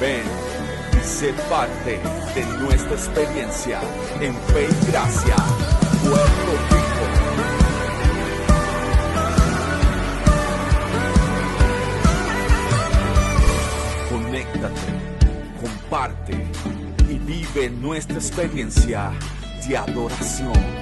Ven y sé parte de nuestra experiencia en Fe y Gracia, Puerto Rico. Conéctate, comparte y vive nuestra experiencia de adoración.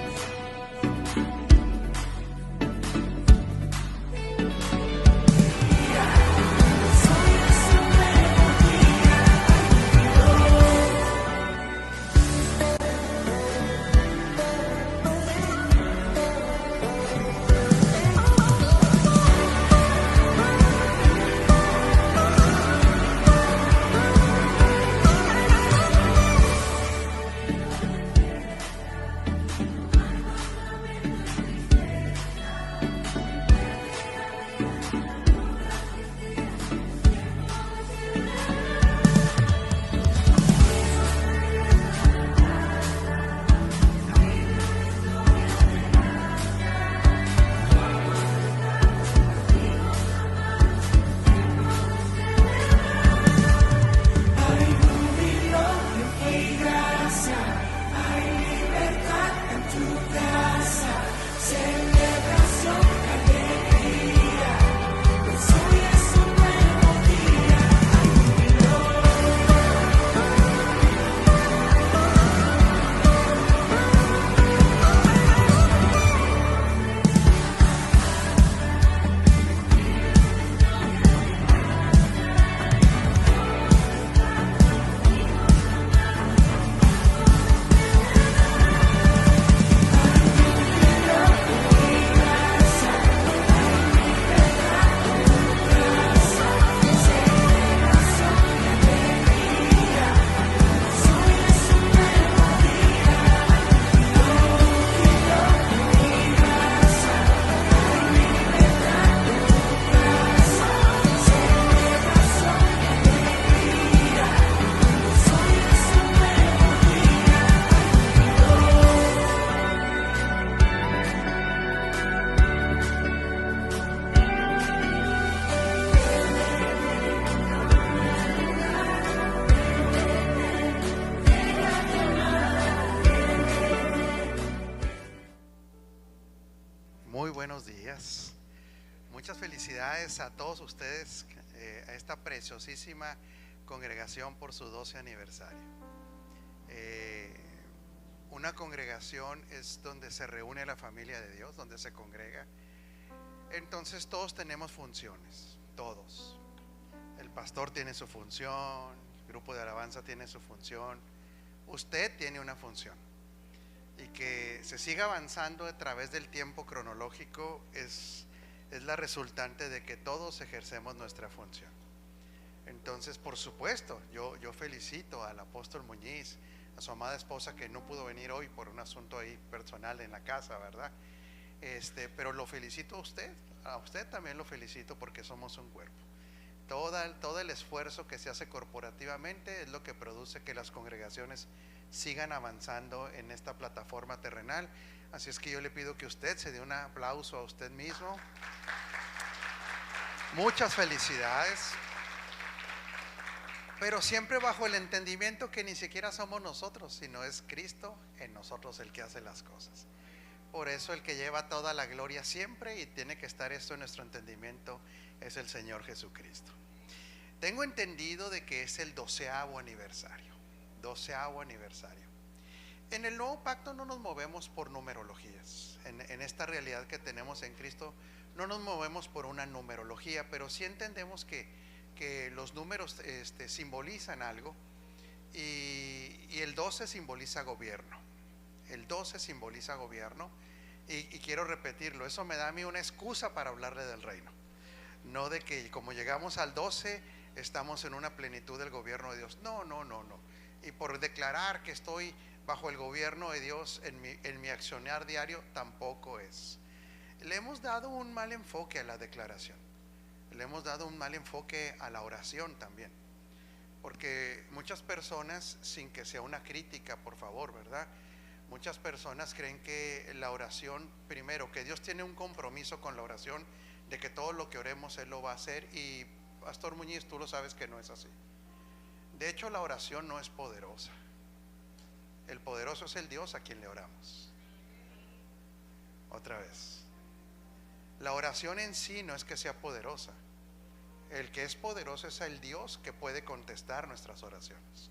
A todos ustedes, a esta preciosísima congregación por su 12 aniversario. Una congregación es donde se reúne la familia de Dios, donde se congrega. Entonces todos tenemos funciones, todos. El pastor tiene su función, el grupo de alabanza tiene su función, usted tiene una función. Y que se siga avanzando a través del tiempo cronológico es la resultante de que todos ejercemos nuestra función. Entonces, por supuesto, yo felicito al apóstol Muñiz, a su amada esposa que no pudo venir hoy por un asunto ahí personal en la casa, ¿verdad? Pero lo felicito a usted también lo felicito porque somos un cuerpo. Todo el esfuerzo que se hace corporativamente es lo que produce que las congregaciones sigan avanzando en esta plataforma terrenal. Así es que yo le pido que usted se dé un aplauso a usted mismo. Muchas felicidades. Pero siempre bajo el entendimiento que ni siquiera somos nosotros, sino es Cristo en nosotros el que hace las cosas. Por eso el que lleva toda la gloria siempre, y tiene que estar esto en nuestro entendimiento, es el Señor Jesucristo. Tengo entendido de que es el 12º aniversario. 12º aniversario. En el nuevo pacto no nos movemos por numerologías. En esta realidad que tenemos en Cristo no nos movemos por una numerología, pero sí entendemos que los números simbolizan algo, y el 12 simboliza gobierno. El 12 simboliza gobierno, y quiero repetirlo, eso me da a mí una excusa para hablarle del reino. No de que como llegamos al 12 estamos en una plenitud del gobierno de Dios. No. Y por declarar que estoy bajo el gobierno de Dios en mi accionar diario, tampoco es. Le hemos dado un mal enfoque a la declaración, le hemos dado un mal enfoque a la oración también, porque muchas personas, sin que sea una crítica, por favor, ¿verdad? Muchas personas creen que la oración, primero, que Dios tiene un compromiso con la oración, de que todo lo que oremos Él lo va a hacer, y Pastor Muñiz, tú lo sabes que no es así. De hecho, la oración no es poderosa. El poderoso es el Dios a quien le oramos. Otra vez, la oración en sí no es que sea poderosa. El que es poderoso es el Dios que puede contestar nuestras oraciones.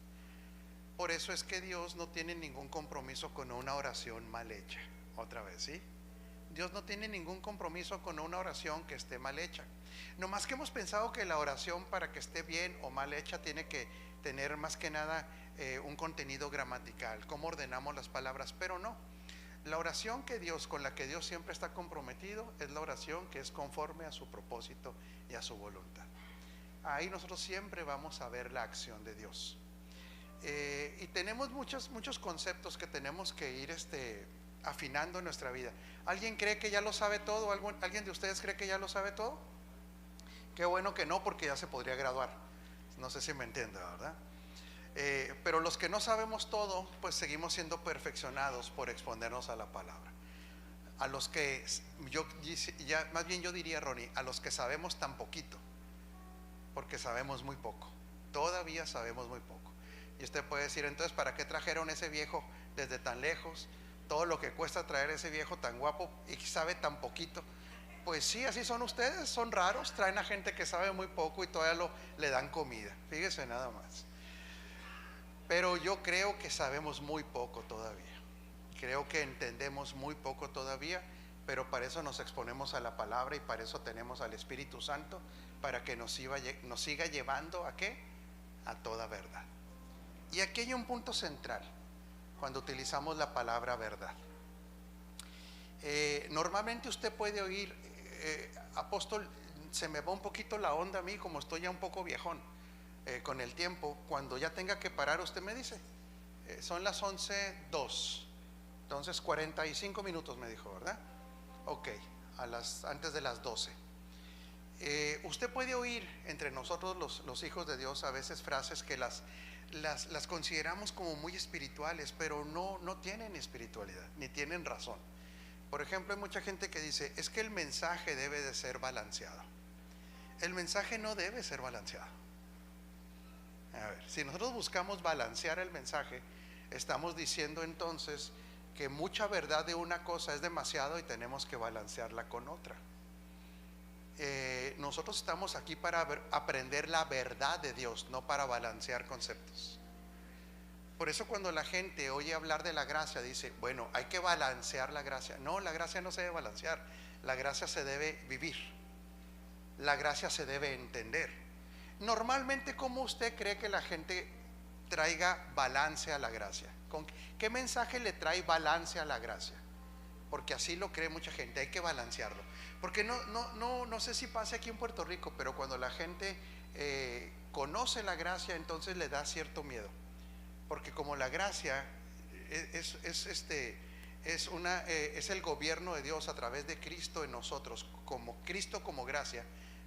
Por eso es que Dios no tiene ningún compromiso con una oración mal hecha. Otra vez, ¿sí? Dios no tiene ningún compromiso con una oración que esté mal hecha. No más que hemos pensado que la oración, para que esté bien o mal hecha, tiene que tener más que nada un contenido gramatical, cómo ordenamos las palabras, pero no. La oración con la que Dios siempre está comprometido es la oración que es conforme a su propósito y a su voluntad. Ahí nosotros siempre vamos a ver la acción de Dios. Y tenemos muchos conceptos que tenemos que ir afinando en nuestra vida. ¿Alguien cree que ya lo sabe todo? ¿Alguien de ustedes cree que ya lo sabe todo? Qué bueno que no, porque ya se podría graduar. No sé si me entiende, ¿verdad? Pero los que no sabemos todo, pues seguimos siendo perfeccionados por exponernos a la palabra. A los que más bien yo diría, Ronnie, a los que sabemos tan poquito, porque sabemos muy poco. Todavía sabemos muy poco. Y usted puede decir, entonces, ¿para qué trajeron ese viejo desde tan lejos? Todo lo que cuesta traer ese viejo tan guapo y sabe tan poquito. Pues sí, así son ustedes, son raros. Traen a gente que sabe muy poco y todavía le dan comida. Fíjese nada más. Pero yo creo que sabemos muy poco todavía. Creo que entendemos muy poco todavía, pero para eso nos exponemos a la palabra y para eso tenemos al Espíritu Santo, para que nos siga llevando ¿a qué? A toda verdad. Y aquí hay un punto central cuando utilizamos la palabra verdad. Normalmente usted puede oír, apóstol, se me va un poquito la onda a mí, como estoy ya un poco viejón. Con el tiempo, cuando ya tenga que parar, usted me dice, son las 11:02, entonces 45 minutos me dijo, ¿verdad? Ok, antes de las 12. Usted puede oír entre nosotros los hijos de Dios a veces frases que las consideramos como muy espirituales, pero no tienen espiritualidad, ni tienen razón. Por ejemplo, hay mucha gente que dice, es que el mensaje debe de ser balanceado. El mensaje no debe ser balanceado. A ver, si nosotros buscamos balancear el mensaje, estamos diciendo entonces que mucha verdad de una cosa es demasiado y tenemos que balancearla con otra. Nosotros estamos aquí para aprender la verdad de Dios, no para balancear conceptos. Por eso cuando la gente oye hablar de la gracia, dice, bueno, hay que balancear la gracia. No, la gracia no se debe balancear, la gracia se debe vivir, la gracia se debe entender. Normalmente, ¿cómo usted cree que la gente traiga balance a la gracia? ¿Con qué mensaje le trae balance a la gracia? Porque así lo cree mucha gente, hay que balancearlo. Porque no sé si pasa aquí en Puerto Rico, pero cuando la gente conoce la gracia, entonces le da cierto miedo. Porque como la gracia es el gobierno de Dios a través de Cristo en nosotros, como Cristo como gracia,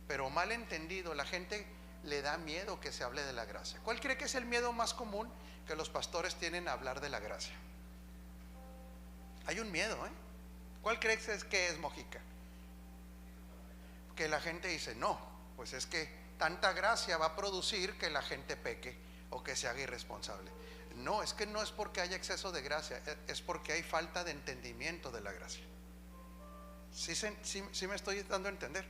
pero mal entendido, la gente le da miedo que se hable de la gracia. ¿Cuál cree que es el miedo más común que los pastores tienen a hablar de la gracia? Hay un miedo, ¿Cuál cree que es, Mojica? Que la gente dice, no, pues es que tanta gracia va a producir que la gente peque o que se haga irresponsable. No, es que no es porque haya exceso de gracia, es porque hay falta de entendimiento de la gracia. ¿Sí me estoy dando a entender?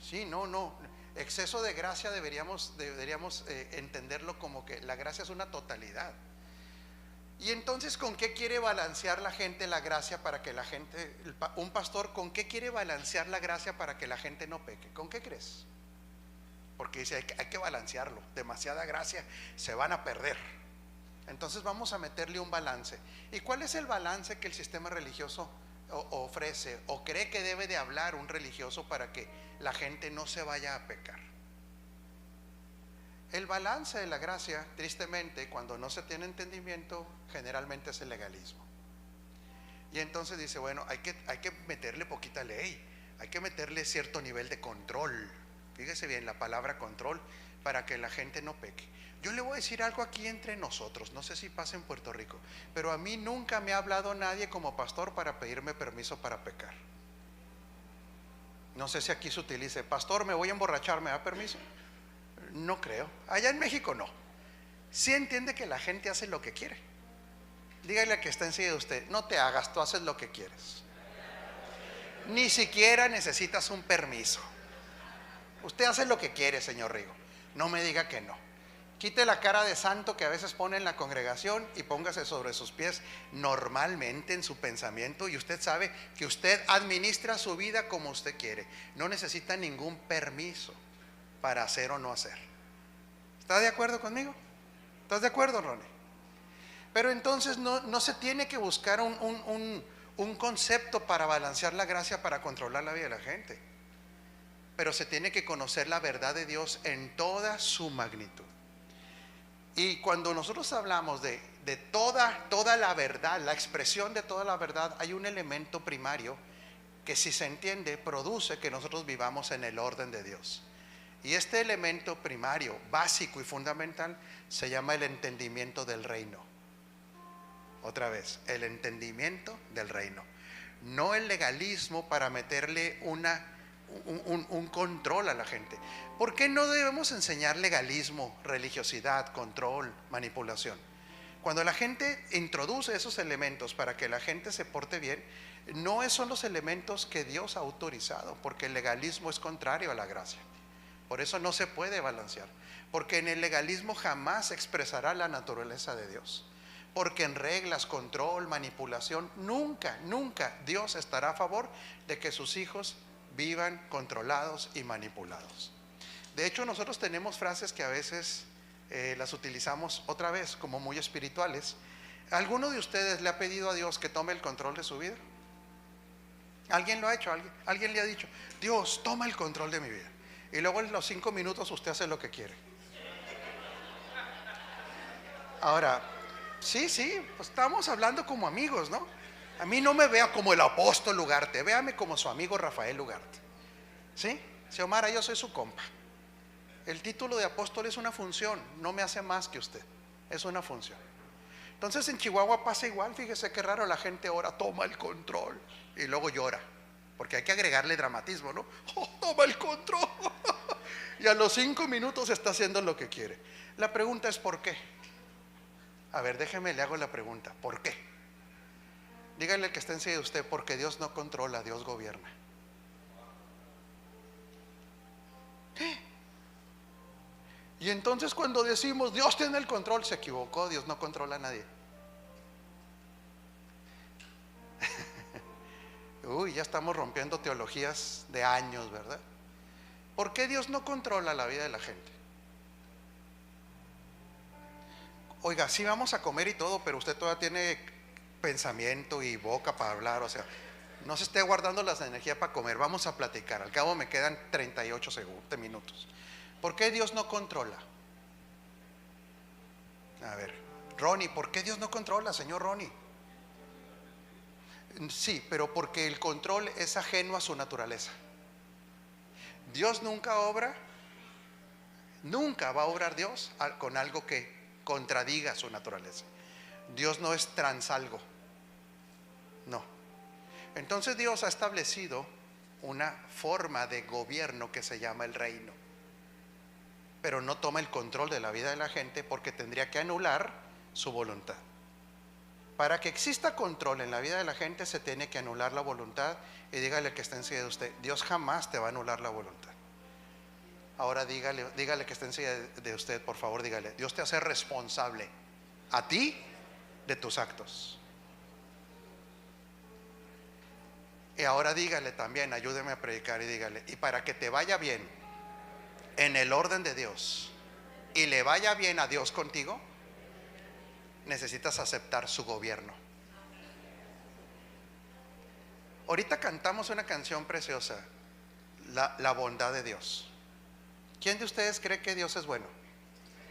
Sí, no. Exceso de gracia deberíamos entenderlo como que la gracia es una totalidad. Y entonces, ¿con qué quiere balancear la gente la gracia para que la gente, un pastor, ¿con qué quiere balancear la gracia para que la gente no peque? ¿Con qué crees? Porque dice, hay que balancearlo, demasiada gracia, se van a perder. Entonces vamos a meterle un balance. ¿Y cuál es el balance que el sistema religioso ofrece o cree que debe de hablar un religioso para que la gente no se vaya a pecar? El balance de la gracia, tristemente, cuando no se tiene entendimiento, generalmente es el legalismo. Y entonces dice, bueno, hay que meterle poquita ley, hay que meterle cierto nivel de control. Fíjese bien la palabra control, para que la gente no peque. Yo le voy a decir algo aquí entre nosotros, no sé si pasa en Puerto Rico, pero a mí nunca me ha hablado nadie como pastor para pedirme permiso para pecar. No sé si aquí se utilice, pastor, me voy a emborrachar, ¿me da permiso? No creo, allá en México no. ¿Sí entiende que la gente hace lo que quiere? Dígale a que está enseguida de usted: no te hagas, tú haces lo que quieres. Ni siquiera necesitas un permiso. Usted hace lo que quiere, señor Rigo. No me diga que no. Quite la cara de santo que a veces pone en la congregación y póngase sobre sus pies normalmente en su pensamiento, y usted sabe que usted administra su vida como usted quiere. No necesita ningún permiso para hacer o no hacer. ¿Está de acuerdo conmigo? ¿Estás de acuerdo, Ronnie? Pero entonces no se tiene que buscar un concepto para balancear la gracia, para controlar la vida de la gente. Pero se tiene que conocer la verdad de Dios en toda su magnitud. Y cuando nosotros hablamos de toda la verdad, la expresión de toda la verdad, hay un elemento primario que, si se entiende, produce que nosotros vivamos en el orden de Dios. Y este elemento primario, básico y fundamental, se llama el entendimiento del reino. Otra vez, el entendimiento del reino. No el legalismo para meterle un control a la gente. ¿Por qué no debemos enseñar legalismo, religiosidad, control, manipulación? Cuando la gente introduce esos elementos para que la gente se porte bien, no son los elementos que Dios ha autorizado, porque el legalismo es contrario a la gracia. Por eso no se puede balancear, porque en el legalismo jamás expresará la naturaleza de Dios. Porque en reglas, control, manipulación, nunca Dios estará a favor de que sus hijos vivan controlados y manipulados. De hecho, nosotros tenemos frases que a veces las utilizamos otra vez como muy espirituales. ¿Alguno de ustedes le ha pedido a Dios que tome el control de su vida? ¿Alguien lo ha hecho? ¿Alguien le ha dicho: Dios, toma el control de mi vida? Y luego en los 5 minutos usted hace lo que quiere. Ahora, sí, pues estamos hablando como amigos, ¿no? A mí no me vea como el apóstol Ugarte, véame como su amigo Rafael Ugarte. ¿Sí? Xiomara, yo soy su compa. El título de apóstol es una función, no me hace más que usted, es una función. Entonces en Chihuahua pasa igual. Fíjese qué raro, la gente ora: toma el control, y luego llora, porque hay que agregarle dramatismo, ¿no? Oh, toma el control. Y a los 5 minutos está haciendo lo que quiere. La pregunta es: ¿por qué? A ver, déjeme, le hago la pregunta: ¿por qué? Dígale al que está encima de usted: porque Dios no controla, Dios gobierna. Y entonces cuando decimos Dios tiene el control, se equivocó. Dios no controla a nadie. Uy, ya estamos rompiendo teologías de años, ¿verdad? ¿Por qué Dios no controla la vida de la gente? Oiga, sí vamos a comer y todo, pero usted todavía tiene pensamiento y boca para hablar. O sea, no se esté guardando las energías para comer. Vamos a platicar. Al cabo me quedan 38 minutos. ¿Por qué Dios no controla? A ver, Ronnie, ¿por qué Dios no controla, señor Ronnie? Sí, pero porque el control es ajeno a su naturaleza. Dios nunca va a obrar Dios con algo que contradiga su naturaleza. Dios no es transalgo, no. Entonces Dios ha establecido una forma de gobierno que se llama el reino, pero no toma el control de la vida de la gente, porque tendría que anular su voluntad. Para que exista control en la vida de la gente, se tiene que anular la voluntad. Y dígale al que está encima de usted: Dios jamás te va a anular la voluntad. Ahora dígale que está encima de usted, por favor, dígale: Dios te hace responsable a ti de tus actos. Y ahora dígale también, ayúdeme a predicar, y dígale: y para que te vaya bien en el orden de Dios y le vaya bien a Dios contigo, necesitas aceptar su gobierno. Ahorita cantamos una canción preciosa, la bondad de Dios. ¿Quién de ustedes cree que Dios es bueno?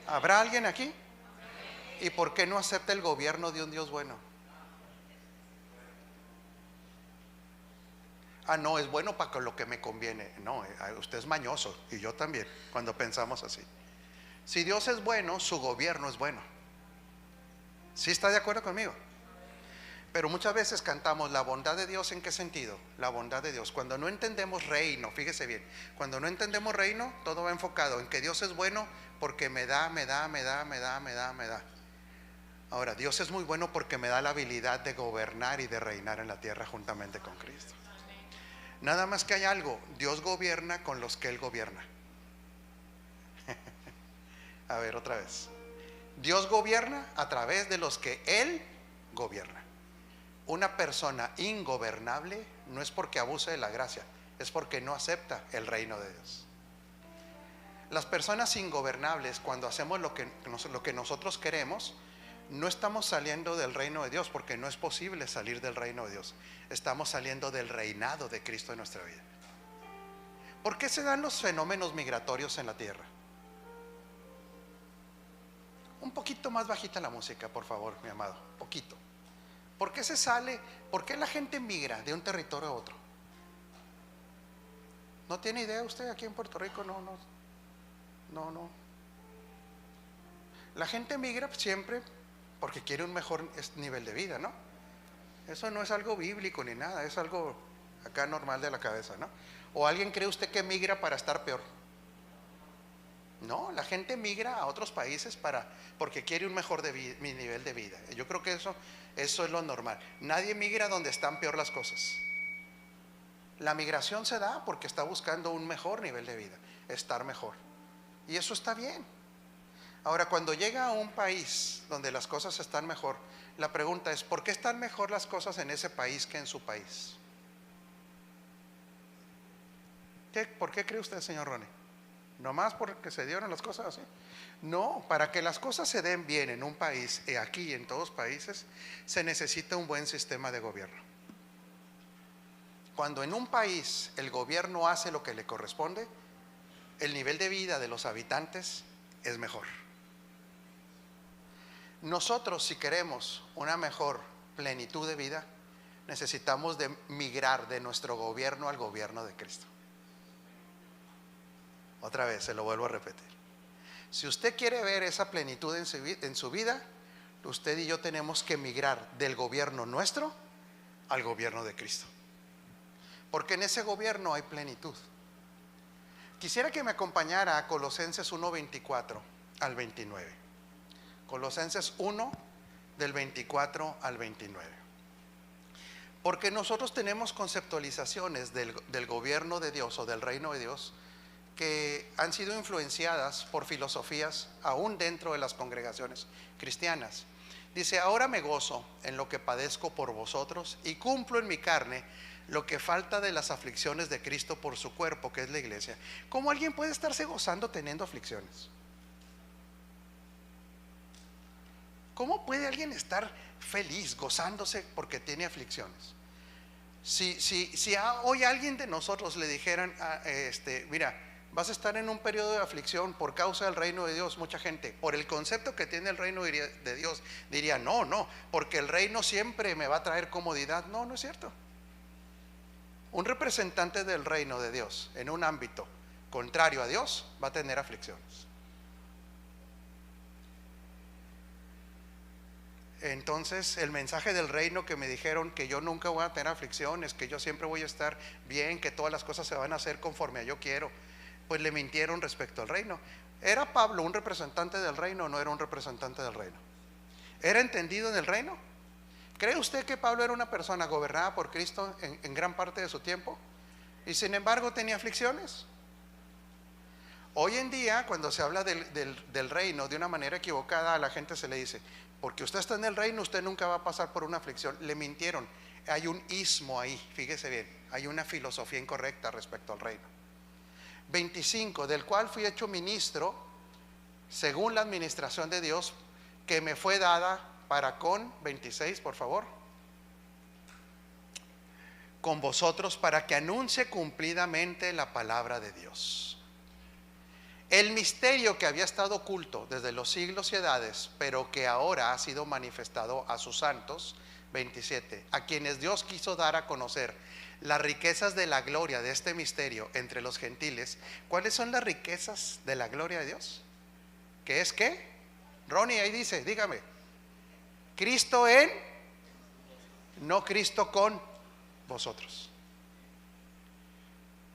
¿Habrá alguien aquí? ¿Y por qué no acepta el gobierno de un Dios bueno? Ah, no, es bueno para lo que me conviene. No, usted es mañoso, y yo también, cuando pensamos así. Si Dios es bueno, su gobierno es bueno. ¿Sí está de acuerdo conmigo? Pero muchas veces cantamos la bondad de Dios. ¿En qué sentido? La bondad de Dios, cuando no entendemos reino, fíjese bien, cuando no entendemos reino, todo va enfocado en que Dios es bueno porque me da. Ahora, Dios es muy bueno porque me da la habilidad de gobernar y de reinar en la tierra juntamente con Cristo. Nada más que hay algo: Dios gobierna con los que Él gobierna. A ver, otra vez. Dios gobierna a través de los que Él gobierna. Una persona ingobernable no es porque abuse de la gracia, es porque no acepta el reino de Dios. Las personas ingobernables, cuando hacemos lo que nosotros queremos, no estamos saliendo del reino de Dios, porque no es posible salir del reino de Dios. Estamos saliendo del reinado de Cristo en nuestra vida. ¿Por qué se dan los fenómenos migratorios en la tierra? Un poquito más bajita la música, por favor, mi amado, poquito. ¿Por qué se sale? ¿Por qué la gente migra de un territorio a otro? ¿No tiene idea usted aquí en Puerto Rico? No. La gente migra siempre porque quiere un mejor nivel de vida, ¿no? Eso no es algo bíblico ni nada, es algo acá normal de la cabeza, ¿no? ¿O alguien cree usted que migra para estar peor? No, la gente migra a otros países porque quiere un mejor nivel de vida. Yo creo que eso es lo normal. Nadie migra donde están peor las cosas. La migración se da porque está buscando un mejor nivel de vida, estar mejor. Y eso está bien. Ahora, cuando llega a un país donde las cosas están mejor, la pregunta es: ¿por qué están mejor las cosas en ese país que en su país? ¿Por qué cree usted, señor Ronnie? ¿Nomás porque se dieron las cosas así? No, para que las cosas se den bien en un país, y aquí y en todos los países, se necesita un buen sistema de gobierno. Cuando en un país el gobierno hace lo que le corresponde, el nivel de vida de los habitantes es mejor. Nosotros, si queremos una mejor plenitud de vida, necesitamos de migrar de nuestro gobierno al gobierno de Cristo. Otra vez, se lo vuelvo a repetir. Si usted quiere ver esa plenitud en su vida, usted y yo tenemos que migrar del gobierno nuestro al gobierno de Cristo, porque en ese gobierno hay plenitud. Quisiera que me acompañara a Colosenses 1:24 al 29. Colosenses 1, del 24 al 29. Porque nosotros tenemos conceptualizaciones del gobierno de Dios o del reino de Dios que han sido influenciadas por filosofías aún dentro de las congregaciones cristianas. Dice: ahora me gozo en lo que padezco por vosotros y cumplo en mi carne lo que falta de las aflicciones de Cristo por su cuerpo, que es la iglesia. ¿Cómo alguien puede estarse gozando teniendo aflicciones? ¿Cómo puede alguien estar feliz, gozándose porque tiene aflicciones? Si hoy a alguien de nosotros le dijeran: mira, vas a estar en un periodo de aflicción por causa del reino de Dios, mucha gente, por el concepto que tiene el reino de Dios, diría: no, porque el reino siempre me va a traer comodidad. No es cierto. Un representante del reino de Dios en un ámbito contrario a Dios va a tener aflicciones. Entonces, el mensaje del reino que me dijeron que yo nunca voy a tener aflicciones, que yo siempre voy a estar bien, que todas las cosas se van a hacer conforme a yo quiero, pues le mintieron respecto al reino. ¿Era Pablo un representante del reino o no era un representante del reino? ¿Era entendido en el reino? ¿Cree usted que Pablo era una persona gobernada por Cristo en gran parte de su tiempo y sin embargo tenía aflicciones? Hoy en día, cuando se habla del reino de una manera equivocada, a la gente se le dice: porque usted está en el reino, usted nunca va a pasar por una aflicción. Le mintieron. Hay un ismo ahí, fíjese bien, hay una filosofía incorrecta respecto al reino. 25, del cual fui hecho ministro según la administración de Dios que me fue dada para con, 26 por favor, con vosotros, para que anuncie cumplidamente la palabra de Dios, el misterio que había estado oculto desde los siglos y edades, pero que ahora ha sido manifestado a sus santos. 27, a quienes Dios quiso dar a conocer las riquezas de la gloria de este misterio entre los gentiles. ¿Cuáles son las riquezas de la gloria de Dios? ¿Qué es qué? Ronnie, ahí dice, dígame. Cristo en, no Cristo con vosotros.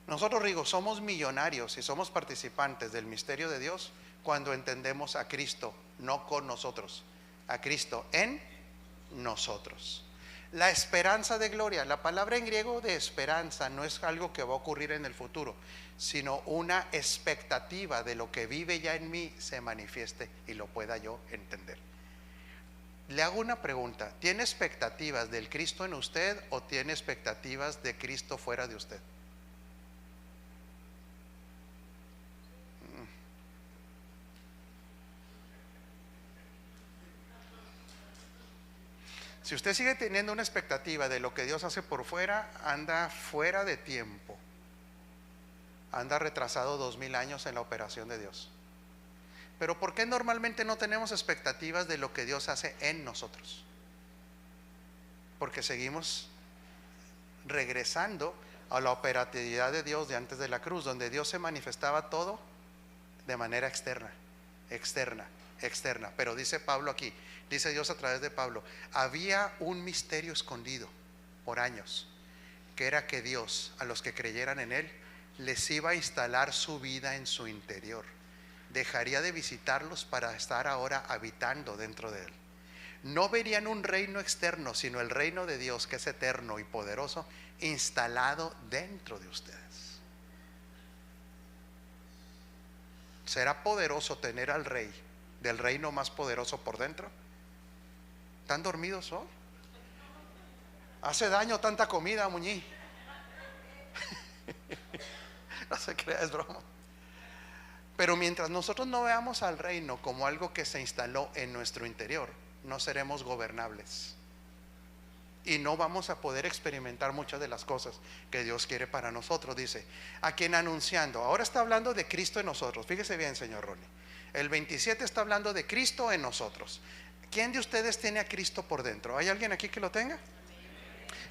Nosotros, Rigo, somos millonarios y somos participantes del misterio de Dios cuando entendemos a Cristo, no con nosotros, a Cristo en nosotros. La esperanza de gloria, la palabra en griego de esperanza no es algo que va a ocurrir en el futuro, sino una expectativa de lo que vive ya en mí se manifieste y lo pueda yo entender. Le hago una pregunta: ¿tiene expectativas del Cristo en usted o tiene expectativas de Cristo fuera de usted? Si usted sigue teniendo una expectativa de lo que Dios hace por fuera, anda fuera de tiempo, anda retrasado 2000 años en la operación de Dios. Pero ¿por qué normalmente no tenemos expectativas de lo que Dios hace en nosotros? Porque seguimos regresando a la operatividad de Dios de antes de la cruz, donde Dios se manifestaba todo de manera externa. Pero dice Pablo aquí, dice Dios a través de Pablo, había un misterio escondido por años, que era que Dios, a los que creyeran en Él, les iba a instalar su vida en su interior. Dejaría de visitarlos para estar ahora habitando dentro de Él. No verían un reino externo, sino el reino de Dios, que es eterno y poderoso, instalado dentro de ustedes. ¿Será poderoso tener al rey del reino más poderoso por dentro? ¿Están dormidos hoy? ¿Hace daño tanta comida, Muñiz? No se crea, es broma. Pero mientras nosotros no veamos al reino como algo que se instaló en nuestro interior, no seremos gobernables y no vamos a poder experimentar muchas de las cosas que Dios quiere para nosotros. Dice, a quien anunciando, ahora está hablando de Cristo en nosotros. Fíjese bien, señor Ronnie, el 27 está hablando de Cristo en nosotros. ¿Quién de ustedes tiene a Cristo por dentro? ¿Hay alguien aquí que lo tenga?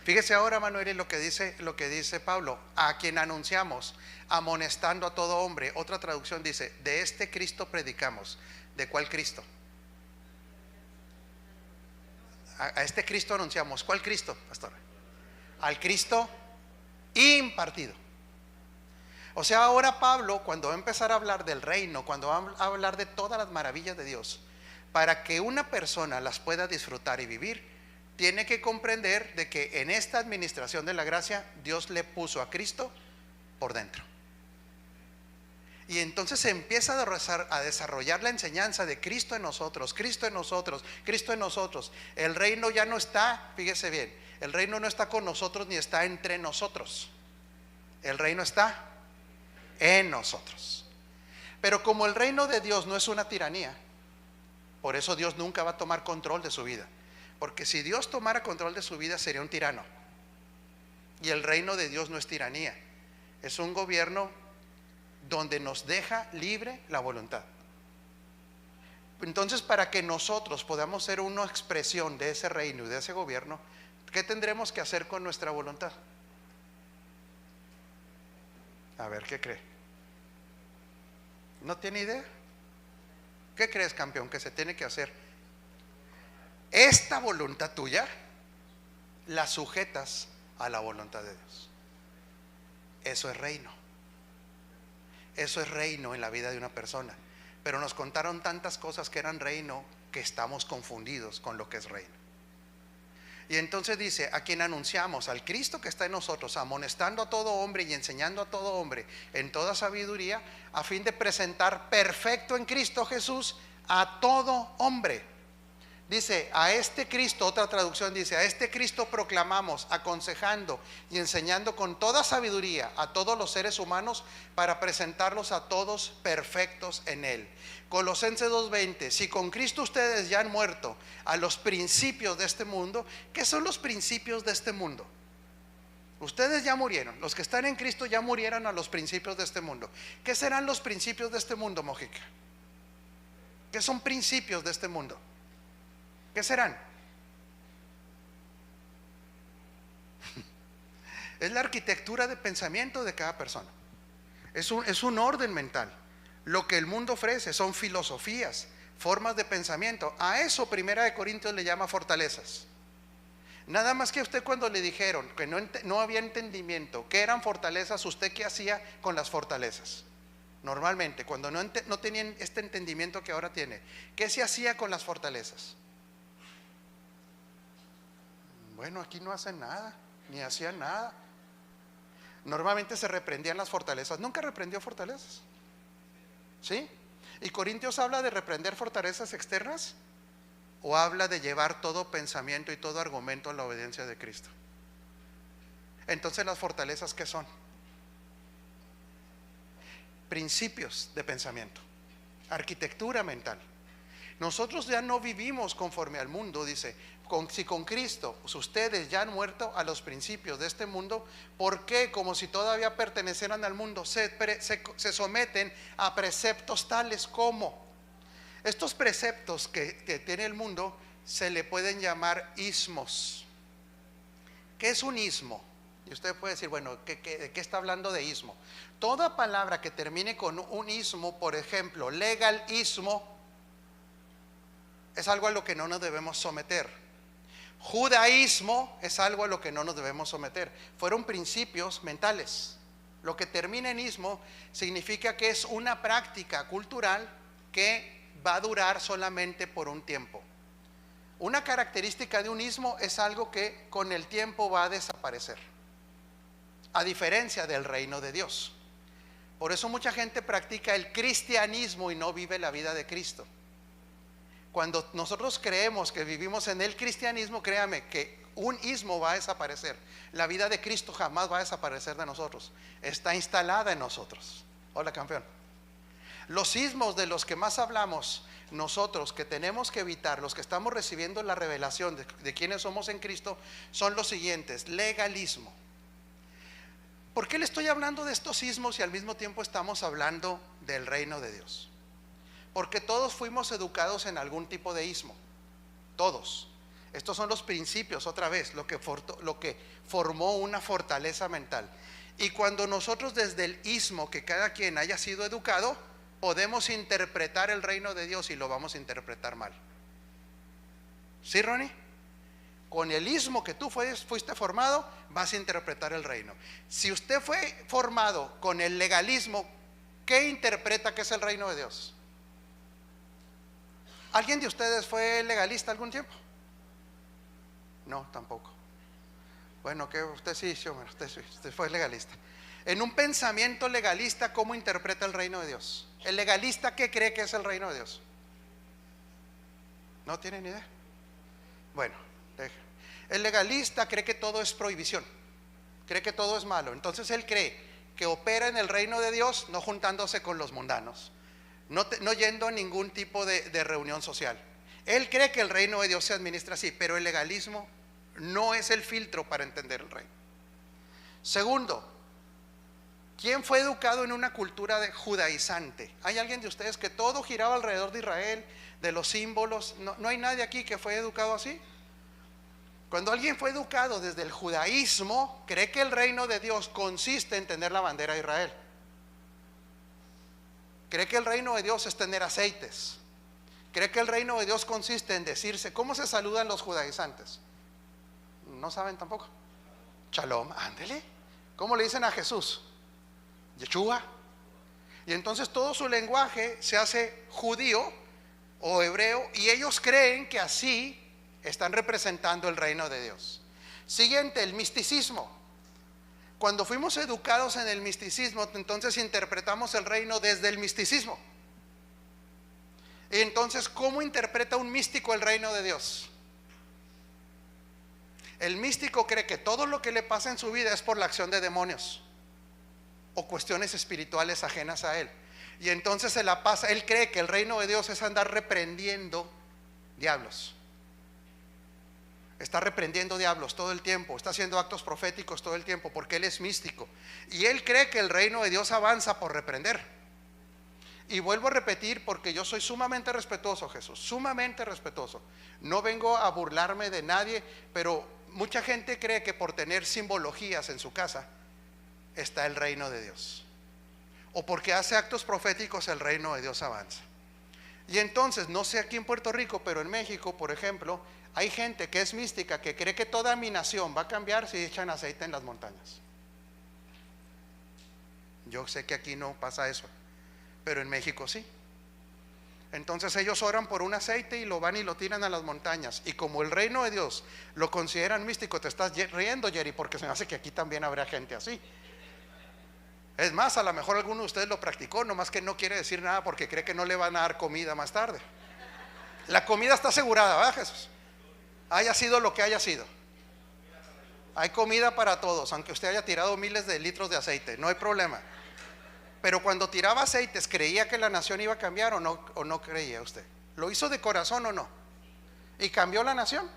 Fíjese ahora, Manuel, lo que dice Pablo, a quien anunciamos, amonestando a todo hombre. Otra traducción dice, de este Cristo predicamos. ¿De cuál Cristo? A este Cristo anunciamos. ¿Cuál Cristo, pastor? Al Cristo impartido. O sea, ahora Pablo, cuando va a empezar a hablar del reino, cuando va a hablar de todas las maravillas de Dios, para que una persona las pueda disfrutar y vivir, tiene que comprender de que en esta administración de la gracia Dios le puso a Cristo por dentro. Y entonces se empieza a desarrollar la enseñanza de Cristo en nosotros, Cristo en nosotros, Cristo en nosotros. El reino ya no está, fíjese bien, el reino no está con nosotros ni está entre nosotros. El reino está en nosotros. Pero como el reino de Dios no es una tiranía, por eso Dios nunca va a tomar control de su vida. Porque si Dios tomara control de su vida sería un tirano. Y el reino de Dios no es tiranía, es un gobierno donde nos deja libre la voluntad. Entonces, para que nosotros podamos ser una expresión de ese reino y de ese gobierno, ¿qué tendremos que hacer con nuestra voluntad? A ver, ¿qué cree? ¿No tiene idea? ¿Qué crees, campeón, que se tiene que hacer? Esta voluntad tuya la sujetas a la voluntad de Dios. Eso es reino. Eso es reino en la vida de una persona. Pero nos contaron tantas cosas que eran reino que estamos confundidos con lo que es reino. Y entonces dice, a quien anunciamos, al Cristo que está en nosotros, amonestando a todo hombre y enseñando a todo hombre en toda sabiduría, a fin de presentar perfecto en Cristo Jesús a todo hombre. Dice, a este Cristo, otra traducción dice, a este Cristo proclamamos, aconsejando y enseñando con toda sabiduría a todos los seres humanos para presentarlos a todos perfectos en Él. Colosenses 2:20, si con Cristo ustedes ya han muerto a los principios de este mundo. ¿Qué son los principios de este mundo? Ustedes ya murieron, los que están en Cristo ya murieron a los principios de este mundo. ¿Qué serán los principios de este mundo, Mojica? ¿Qué son principios de este mundo? ¿Qué serán? Es la arquitectura de pensamiento de cada persona. Es un orden mental. Lo que el mundo ofrece son filosofías, formas de pensamiento. A eso 1 Corintios le llama fortalezas. Nada más que usted, cuando le dijeron que no había entendimiento, que eran fortalezas, ¿usted qué hacía con las fortalezas? Normalmente, cuando no tenían este entendimiento que ahora tiene, ¿qué se hacía con las fortalezas? Bueno, aquí no hacen nada, ni hacían nada. Normalmente se reprendían las fortalezas. ¿Nunca reprendió fortalezas? ¿Sí? ¿Y Corintios habla de reprender fortalezas externas? ¿O habla de llevar todo pensamiento y todo argumento a la obediencia de Cristo? Entonces, ¿las fortalezas qué son? Principios de pensamiento, arquitectura mental. Nosotros ya no vivimos conforme al mundo, dice. Si con Cristo ustedes ya han muerto a los principios de este mundo, ¿por qué, como si todavía pertenecieran al mundo, se someten a preceptos tales como? Estos preceptos que tiene el mundo se le pueden llamar ismos. ¿Qué es un ismo? Y usted puede decir, bueno, ¿de qué está hablando de ismo? Toda palabra que termine con un ismo, por ejemplo, legalismo, es algo a lo que no nos debemos someter. Judaísmo es algo a lo que no nos debemos someter. Fueron principios mentales. Lo que termina en ismo significa que es una práctica cultural que va a durar solamente por un tiempo. Una característica de un ismo es algo que con el tiempo va a desaparecer, a diferencia del reino de Dios. Por eso mucha gente practica el cristianismo y no vive la vida de Cristo. Cuando nosotros creemos que vivimos en el cristianismo, créame que un ismo va a desaparecer. La vida de Cristo jamás va a desaparecer de nosotros. Está instalada en nosotros. Hola, campeón. Los ismos de los que más hablamos nosotros, que tenemos que evitar, los que estamos recibiendo la revelación de quiénes somos en Cristo, son los siguientes: legalismo. ¿Por qué le estoy hablando de estos ismos y al mismo tiempo estamos hablando del reino de Dios? Porque todos fuimos educados en algún tipo de ismo. Todos. Estos son los principios, otra vez, lo que formó una fortaleza mental. Y cuando nosotros desde el ismo que cada quien haya sido educado, podemos interpretar el reino de Dios y lo vamos a interpretar mal. ¿Sí, Ronnie? Con el ismo que tú fuiste formado, vas a interpretar el reino. Si usted fue formado con el legalismo, ¿qué interpreta que es el reino de Dios? ¿Alguien de ustedes fue legalista algún tiempo? No, tampoco. Bueno, que usted sí, usted fue legalista. En un pensamiento legalista, ¿cómo interpreta el reino de Dios? ¿El legalista qué cree que es el reino de Dios? ¿No tiene ni idea? Bueno, el legalista cree que todo es prohibición, cree que todo es malo. Entonces él cree que opera en el reino de Dios no juntándose con los mundanos, no yendo a ningún tipo de reunión social. Él cree que el reino de Dios se administra así, pero el legalismo no es el filtro para entender el reino. Segundo, ¿quién fue educado en una cultura judaizante? ¿Hay alguien de ustedes que todo giraba alrededor de Israel, de los símbolos? No hay nadie aquí que fue educado así. Cuando alguien fue educado desde el judaísmo, cree que el reino de Dios consiste en tener la bandera de Israel. Cree que el reino de Dios es tener aceites. Cree que el reino de Dios consiste en decirse, ¿cómo se saludan los judaizantes? No saben tampoco. Shalom, ándele. ¿Cómo le dicen a Jesús? Yeshua. Y entonces todo su lenguaje se hace judío o hebreo, y ellos creen que así están representando el reino de Dios. Siguiente, el misticismo. Cuando fuimos educados en el misticismo, entonces interpretamos el reino desde el misticismo. Y entonces, ¿cómo interpreta un místico el reino de Dios? El místico cree que todo lo que le pasa en su vida es por la acción de demonios o cuestiones espirituales ajenas a él. Y entonces se la pasa, él cree que el reino de Dios es andar reprendiendo diablos. Está reprendiendo diablos todo el tiempo, está haciendo actos proféticos todo el tiempo, porque él es místico. Y él cree que el reino de Dios avanza por reprender. Y vuelvo a repetir, porque yo soy sumamente respetuoso, Jesús, sumamente respetuoso. No vengo a burlarme de nadie, pero mucha gente cree que por tener simbologías en su casa está el reino de Dios, o porque hace actos proféticos el reino de Dios avanza. Y entonces, no sé aquí en Puerto Rico, pero en México, por ejemplo, hay gente que es mística, que cree que toda mi nación va a cambiar si echan aceite en las montañas. Yo sé que aquí no pasa eso. pero en México sí. Entonces ellos oran por un aceite y lo van y lo tiran a las montañas. Y como el reino de Dios lo consideran místico, te estás riendo, Jerry, porque se me hace que aquí también habrá gente así. Es más, a lo mejor alguno de ustedes lo practicó, nomás que no quiere decir nada porque cree que no le van a dar comida más tarde. La comida está asegurada, ¿verdad, Jesús? Haya sido lo que haya sido. Hay comida para todos, aunque usted haya tirado miles de litros de aceite, no hay problema. Pero cuando tiraba aceites, ¿creía que la nación iba a cambiar o no creía usted? ¿Lo hizo de corazón o no? ¿Y cambió la nación?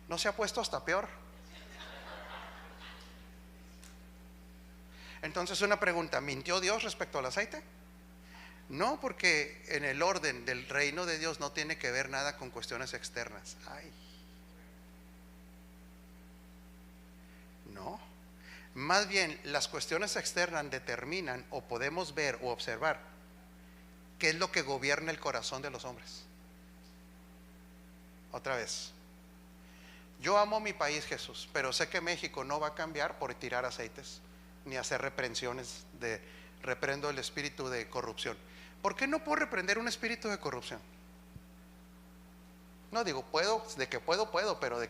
¿No se ha puesto hasta peor? Entonces una pregunta, ¿mintió Dios respecto al aceite? No, porque en el orden del reino de Dios no tiene que ver nada con cuestiones externas. Ay. No. Más bien, las cuestiones externas determinan o podemos ver o observar qué es lo que gobierna el corazón de los hombres. Otra vez, yo amo mi país, Jesús, pero sé que México no va a cambiar por tirar aceites ni hacer reprensiones reprendo el espíritu de corrupción. ¿Por qué no puedo reprender un espíritu de corrupción? No digo puedo, de que puedo, pero de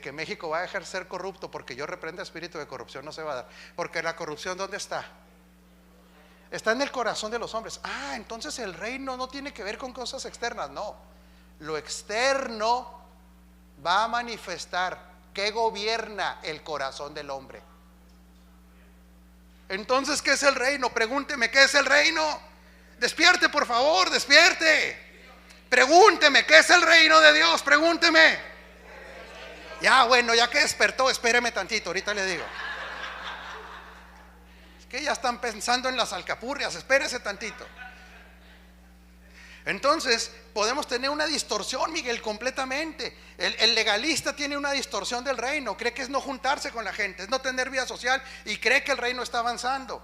que México va a dejar de ser corrupto porque yo reprenda espíritu de corrupción no se va a dar. Porque la corrupción, ¿dónde está? Está en el corazón de los hombres. Entonces el reino no tiene que ver con cosas externas. No, lo externo va a manifestar qué gobierna el corazón del hombre. Entonces, ¿qué es el reino? Pregúnteme, ¿qué es el reino? Despierte, por favor, despierte. Pregúnteme, ¿qué es el reino de Dios? Pregúnteme. Ya, bueno, ya que despertó, espéreme tantito, ahorita le digo. Es que ya están pensando en las alcapurrias, espérese tantito. Entonces, podemos tener una distorsión, Miguel, completamente. El legalista tiene una distorsión del reino, cree que es no juntarse con la gente, es no tener vida social y cree que el reino está avanzando.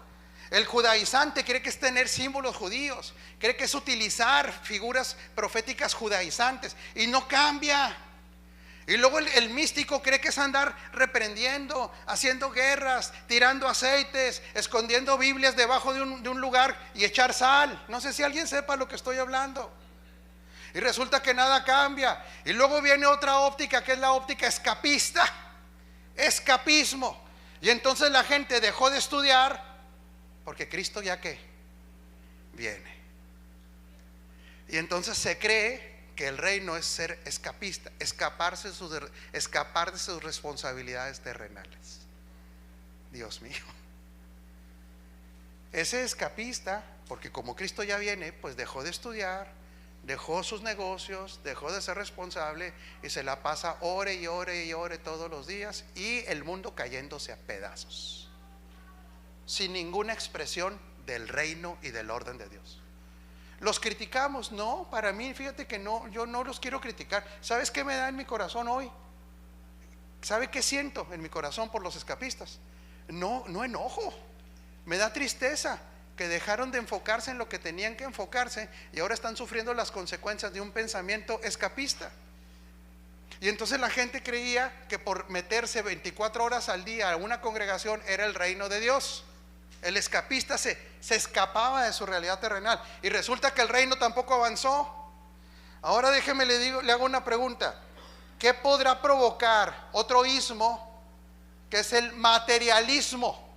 El judaizante cree que es tener símbolos judíos, cree que es utilizar figuras proféticas judaizantes y no cambia. Y luego el místico cree que es andar reprendiendo, haciendo guerras, tirando aceites, escondiendo Biblias debajo de un lugar y echar sal. No sé si alguien sepa lo que estoy hablando. Y resulta que nada cambia. Y luego viene otra óptica que es la óptica escapista. Escapismo. Y entonces la gente dejó de estudiar porque Cristo ya que viene. Y entonces se cree que el reino es ser escapista, escapar de sus responsabilidades terrenales. Dios mío. Ese escapista, porque como Cristo ya viene, pues dejó de estudiar, dejó sus negocios, dejó de ser responsable y se la pasa ore y ore y ore todos los días y el mundo cayéndose a pedazos, sin ninguna expresión del reino y del orden de Dios. ¿Los criticamos? No, para mí, fíjate que no, yo no los quiero criticar. ¿Sabes qué me da en mi corazón hoy? ¿Sabe qué siento en mi corazón por los escapistas? No enojo, me da tristeza que dejaron de enfocarse en lo que tenían que enfocarse y ahora están sufriendo las consecuencias de un pensamiento escapista. Y entonces la gente creía que por meterse 24 horas al día a una congregación era el reino de Dios. El escapista se escapaba de su realidad terrenal y resulta que el reino tampoco avanzó. Ahora déjeme le hago una pregunta. ¿Qué podrá provocar otro ismo que es el materialismo?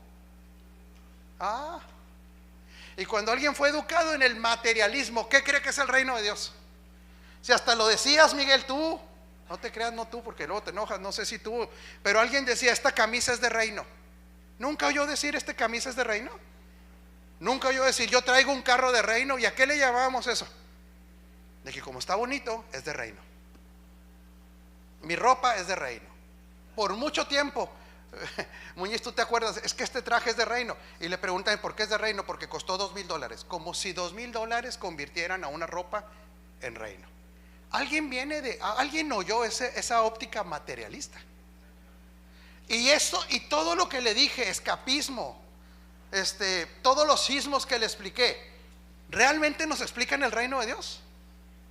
Y cuando alguien fue educado en el materialismo, ¿qué cree que es el reino de Dios? Si hasta lo decías, Miguel, tú, no te creas, no tú, porque luego te enojas, no sé si tú, pero alguien decía, esta camisa es de reino. ¿Nunca oyó decir esta camisa es de reino? ¿Nunca oyó decir yo traigo un carro de reino? ¿Y a qué le llamábamos eso? De que como está bonito es de reino. Mi ropa es de reino. Por mucho tiempo, Muñiz, ¿tú te acuerdas? Es que este traje es de reino. Y le preguntan ¿por qué es de reino? Porque costó $2,000. Como si $2,000 convirtieran a una ropa en reino. Alguien oyó esa óptica materialista. Y eso, y todo lo que le dije, escapismo, todos los sismos que le expliqué, ¿realmente nos explican el reino de Dios?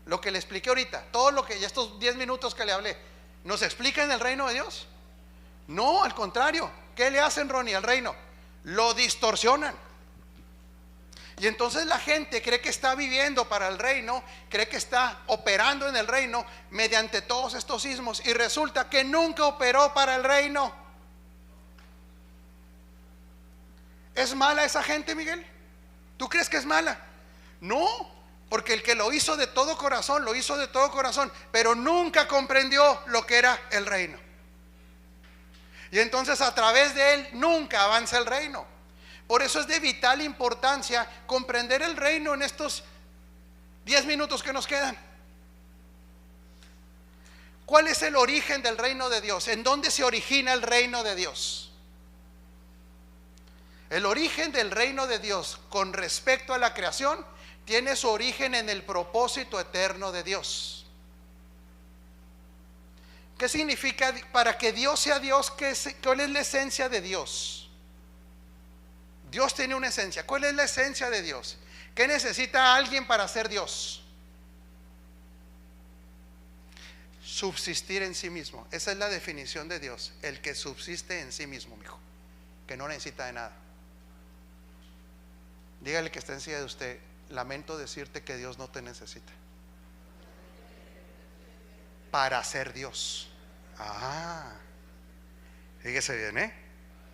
Lo que le expliqué ahorita, todo lo que, ya estos 10 minutos que le hablé, ¿nos explican el reino de Dios? No, al contrario. ¿Qué le hacen, Ronnie, al reino? Lo distorsionan. Y entonces la gente cree que está viviendo para el reino, cree que está operando en el reino mediante todos estos sismos, y resulta que nunca operó para el reino. ¿Es mala esa gente, Miguel? ¿Tú crees que es mala? No, porque el que lo hizo de todo corazón, lo hizo de todo corazón, pero nunca comprendió lo que era el reino. Y entonces a través de él nunca avanza el reino. Por eso es de vital importancia comprender el reino en estos 10 minutos que nos quedan. ¿Cuál es el origen del reino de Dios? ¿En dónde se origina el reino de Dios? El origen del reino de Dios con respecto a la creación tiene su origen en el propósito eterno de Dios. ¿Qué significa para que Dios sea Dios? ¿Cuál es la esencia de Dios? Dios tiene una esencia. ¿Cuál es la esencia de Dios? ¿Qué necesita alguien para ser Dios? Subsistir en sí mismo. Esa es la definición de Dios. El que subsiste en sí mismo, mijo, que no necesita de nada. Dígale que está encima de usted: lamento decirte que Dios no te necesita para ser Dios. Fíjese bien,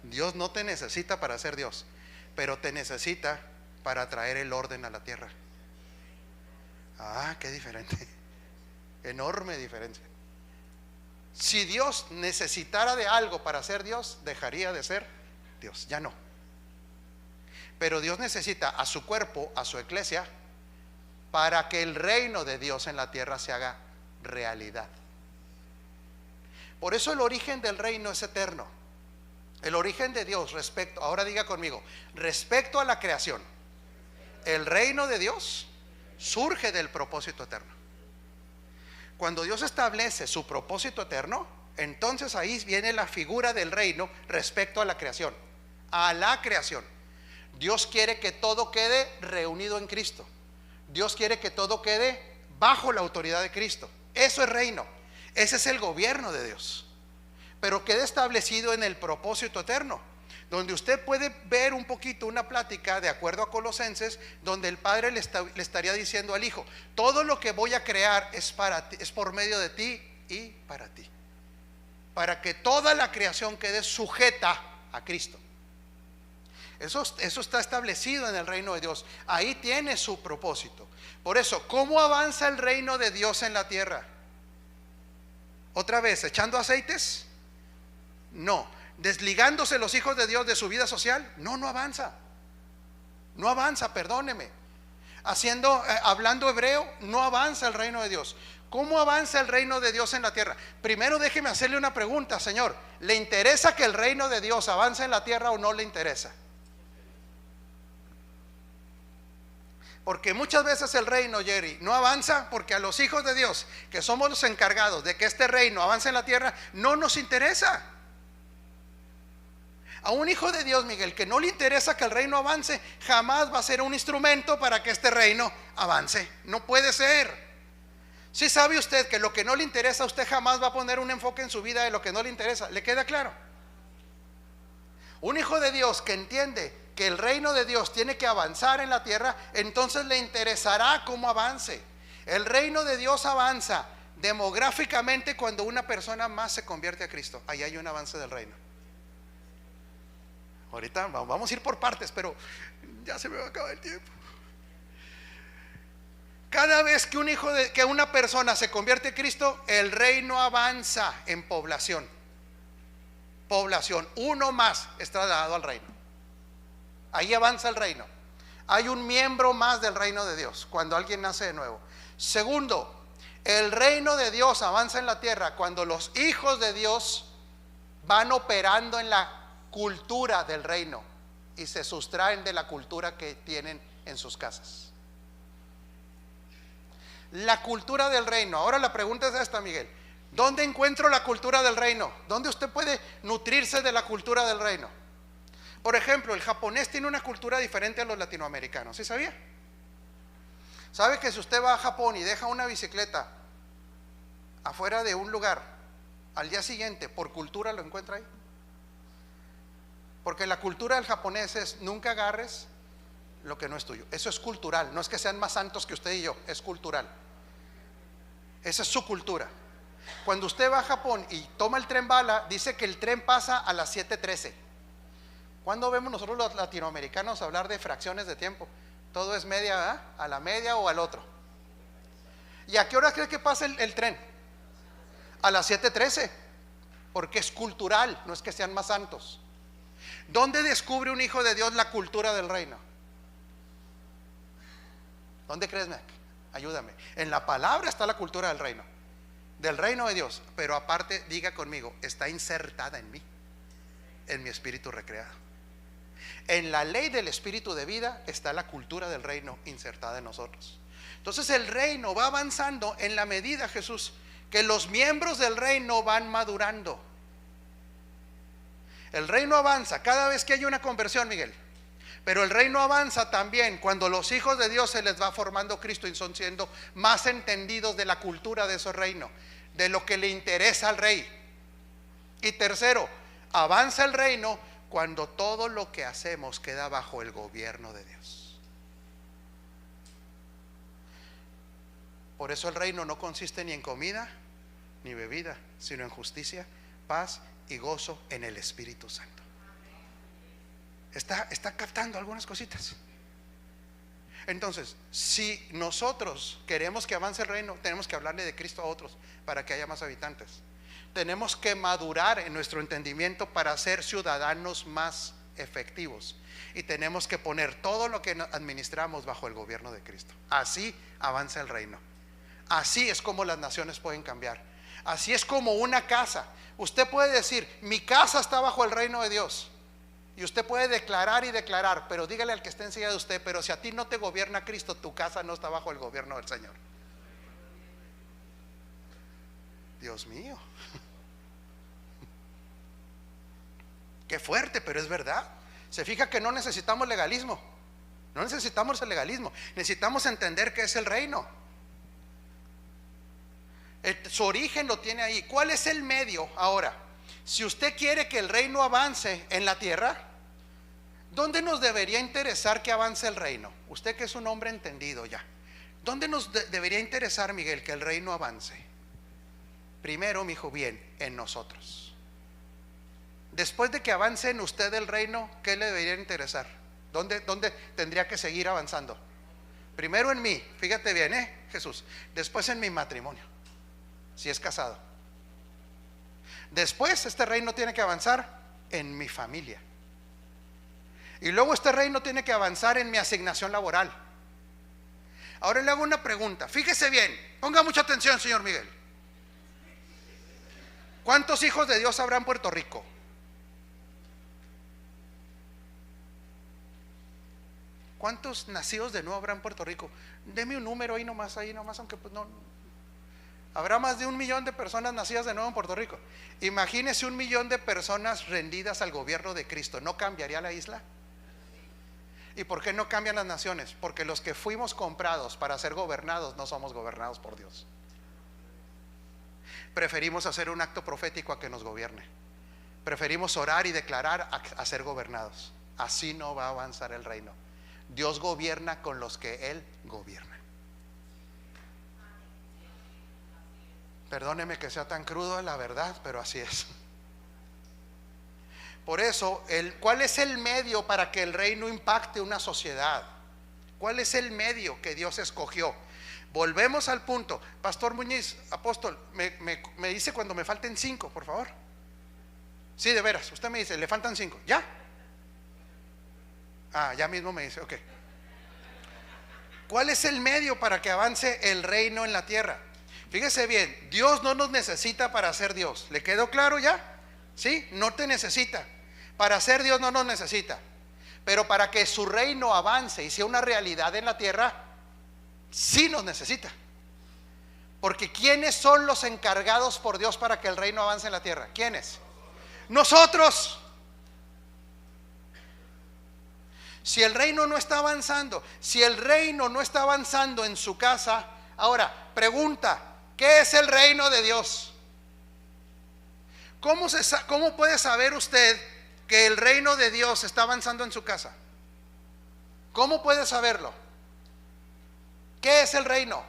Dios no te necesita para ser Dios, pero te necesita para traer el orden a la tierra. Qué diferente. Enorme diferencia. Si Dios necesitara de algo para ser Dios, dejaría de ser Dios, ya no. Pero Dios necesita a su cuerpo, a su iglesia, para que el reino de Dios en la tierra se haga realidad. Por eso el origen del reino es eterno. El origen de Dios respecto, ahora diga conmigo, respecto a la creación, el reino de Dios surge del propósito eterno. Cuando Dios establece su propósito eterno, entonces ahí viene la figura del reino respecto a la creación. A la creación. Dios quiere que todo quede reunido en Cristo. Dios quiere que todo quede bajo la autoridad de Cristo. Eso es reino. Ese es el gobierno de Dios. Pero queda establecido en el propósito eterno, donde usted puede ver un poquito una plática de acuerdo a Colosenses, donde el Padre le estaría diciendo al Hijo: todo lo que voy a crear es para ti, es por medio de ti y para ti, para que toda la creación quede sujeta a Cristo. Eso está establecido en el reino de Dios. Ahí tiene su propósito. Por eso, ¿cómo avanza el reino de Dios en la tierra? ¿Otra vez echando aceites? No. ¿Desligándose los hijos de Dios de su vida social? No, no avanza. No avanza, perdóneme. Hablando hebreo, no avanza el reino de Dios. ¿Cómo avanza el reino de Dios en la tierra? Primero déjeme hacerle una pregunta, Señor. ¿Le interesa que el reino de Dios avance en la tierra o no le interesa? Porque muchas veces el reino, Jerry, no avanza porque a los hijos de Dios, que somos los encargados de que este reino avance en la tierra, no nos interesa. A un hijo de Dios, Miguel, que no le interesa que el reino avance, jamás va a ser un instrumento para que este reino avance. No puede ser. Si sabe usted que lo que no le interesa, usted jamás va a poner un enfoque en su vida de lo que no le interesa. ¿Le queda claro? Un hijo de Dios que entiende que el reino de Dios tiene que avanzar en la tierra, entonces le interesará cómo avance. El reino de Dios avanza demográficamente cuando una persona más se convierte a Cristo. Ahí hay un avance del reino. Ahorita vamos a ir por partes, pero ya se me va a acabar el tiempo. Cada vez que una persona se convierte a Cristo, el reino avanza en población. Uno más es trasladado al reino. Ahí avanza el reino. Hay un miembro más del reino de Dios cuando alguien nace de nuevo. Segundo, el reino de Dios avanza en la tierra cuando los hijos de Dios van operando en la cultura del reino y se sustraen de la cultura que tienen en sus casas. La cultura del reino. Ahora la pregunta es esta, Miguel: ¿dónde encuentro la cultura del reino? ¿Dónde usted puede nutrirse de la cultura del reino? Por ejemplo, el japonés tiene una cultura diferente a los latinoamericanos. ¿Sí sabía? ¿Sabe que si usted va a Japón y deja una bicicleta afuera de un lugar, al día siguiente por cultura lo encuentra ahí? Porque la cultura del japonés es: nunca agarres lo que no es tuyo. Eso es cultural, no es que sean más santos que usted y yo, es cultural. Esa es su cultura. Cuando usted va a Japón y toma el tren bala, dice que el tren pasa a las 7:13. ¿Cuándo vemos nosotros los latinoamericanos hablar de fracciones de tiempo? Todo es media, ¿verdad? A la media o al otro. ¿Y a qué hora cree que pasa el tren? A las 7:13. Porque es cultural, no es que sean más santos. ¿Dónde descubre un hijo de Dios la cultura del reino? ¿Dónde crees, Mac? Ayúdame. En la palabra está la cultura del reino de Dios. Pero aparte, diga conmigo, está insertada en mí, en mi espíritu recreado. En la ley del espíritu de vida está la cultura del reino insertada en nosotros. Entonces el reino va avanzando en la medida, Jesús, que los miembros del reino van madurando. El reino avanza cada vez que hay una conversión, Miguel. Pero el reino avanza también cuando los hijos de Dios se les va formando Cristo y son siendo más entendidos de la cultura de ese reino, de lo que le interesa al rey. Y tercero, avanza el reino cuando todo lo que hacemos queda bajo el gobierno de Dios. Por eso el reino no consiste ni en comida ni bebida, sino en justicia, paz y gozo en el Espíritu Santo. Está captando algunas cositas. Entonces, si nosotros queremos que avance el reino, tenemos que hablarle de Cristo a otros para que haya más habitantes. Tenemos que madurar en nuestro entendimiento para ser ciudadanos más efectivos. Y tenemos que poner todo lo que administramos bajo el gobierno de Cristo. Así avanza el reino. Así es como las naciones pueden cambiar. Así es como una casa. Usted puede decir, mi casa está bajo el reino de Dios. Y usted puede declarar y declarar, pero dígale al que esté enseguida de usted, pero si a ti no te gobierna Cristo, tu casa no está bajo el gobierno del Señor. Dios mío. Qué fuerte, pero es verdad. Se fija que no necesitamos legalismo. No necesitamos el legalismo. Necesitamos entender qué es el reino. Su origen lo tiene ahí. ¿Cuál es el medio ahora? Si usted quiere que el reino avance en la tierra, ¿dónde nos debería interesar que avance el reino? Usted que es un hombre entendido ya. ¿Dónde nos debería interesar, Miguel, que el reino avance? Primero, mi hijo, bien, en nosotros. Después de que avance en usted el reino, ¿qué le debería interesar? ¿Dónde tendría que seguir avanzando? Primero en mí, fíjate bien, Jesús. Después en mi matrimonio, si es casado. Después este reino tiene que avanzar en mi familia. Y luego este reino tiene que avanzar en mi asignación laboral. Ahora le hago una pregunta, fíjese bien, ponga mucha atención, señor Miguel. ¿Cuántos hijos de Dios habrá en Puerto Rico? ¿Cuántos nacidos de nuevo habrá en Puerto Rico? Deme un número ahí nomás, aunque pues no. Habrá más de 1 millón de personas nacidas de nuevo en Puerto Rico. Imagínese 1 millón de personas rendidas al gobierno de Cristo. ¿No cambiaría la isla? ¿Y por qué no cambian las naciones? Porque los que fuimos comprados para ser gobernados no somos gobernados por Dios. Preferimos hacer un acto profético a que nos gobierne. Preferimos orar y declarar a ser gobernados. Así no va a avanzar el reino. Dios gobierna con los que Él gobierna. Perdóneme que sea tan crudo, la verdad, pero así es. Por eso, ¿cuál es el medio para que el reino impacte una sociedad? ¿Cuál es el medio que Dios escogió? Volvemos al punto. Pastor Muñiz, apóstol, me dice cuando me falten 5, por favor. Sí, de veras, usted me dice, le faltan 5, ¿ya? Ya mismo me dice, ok. ¿Cuál es el medio para que avance el reino en la tierra? Fíjese bien, Dios no nos necesita para ser Dios. ¿Le quedó claro ya? ¿Sí? No te necesita. Para ser Dios no nos necesita. Pero para que su reino avance y sea una realidad en la tierra, sí nos necesita. Porque ¿quiénes son los encargados por Dios para que el reino avance en la tierra? ¿Quiénes? Nosotros. Si el reino no está avanzando, si el reino no está avanzando en su casa, ahora pregunta, ¿qué es el reino de Dios? ¿Cómo puede saber usted que el reino de Dios está avanzando en su casa? ¿Cómo puedes saberlo? ¿Qué es el reino?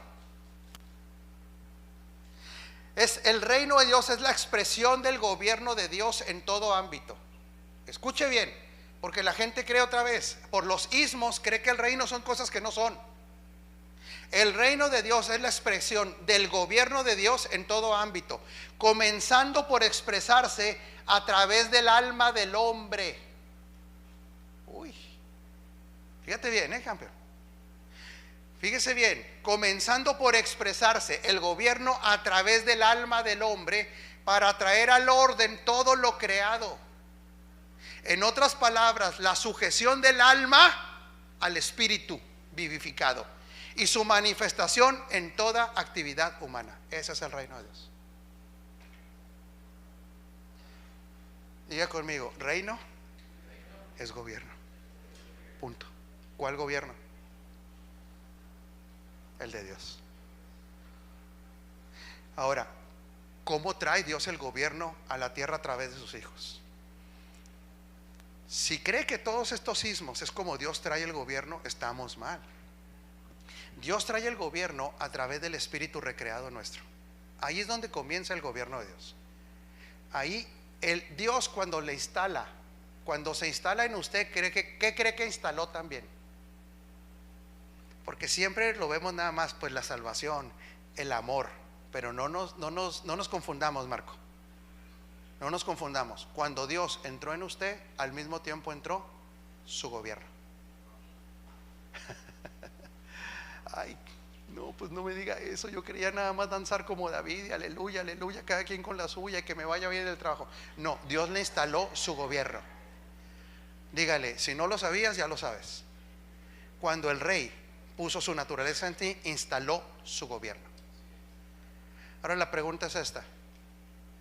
El reino de Dios es la expresión del gobierno de Dios en todo ámbito. Escuche bien, porque la gente cree otra vez, por los ismos cree que el reino son cosas que no son. El reino de Dios es la expresión del gobierno de Dios en todo ámbito, comenzando por expresarse a través del alma del hombre. Uy, fíjate bien, campeón. Fíjese bien, comenzando por expresarse el gobierno a través del alma del hombre para traer al orden todo lo creado. En otras palabras, la sujeción del alma al espíritu vivificado y su manifestación en toda actividad humana. Ese es el reino de Dios. Diga conmigo, reino es gobierno. Punto. ¿Cuál gobierno? El de Dios. Ahora, ¿cómo trae Dios el gobierno a la tierra a través de sus hijos? Si cree que todos estos ismos es como Dios trae el gobierno, estamos mal. Dios trae el gobierno a través del espíritu recreado nuestro. Ahí es donde comienza el gobierno de Dios. Ahí el Dios cuando le instala, cuando se instala en usted, ¿qué cree que instaló también? Porque siempre lo vemos nada más, pues la salvación, el amor, pero no nos confundamos, Marco. No nos confundamos. Cuando Dios entró en usted, al mismo tiempo entró su gobierno. Ay, no, pues no me diga eso. Yo quería nada más danzar como David y aleluya, aleluya, cada quien con la suya y que me vaya bien el trabajo. No, Dios le instaló su gobierno. Dígale, si no lo sabías, ya lo sabes. Cuando el rey puso su naturaleza en ti, instaló su gobierno. Ahora la pregunta es esta: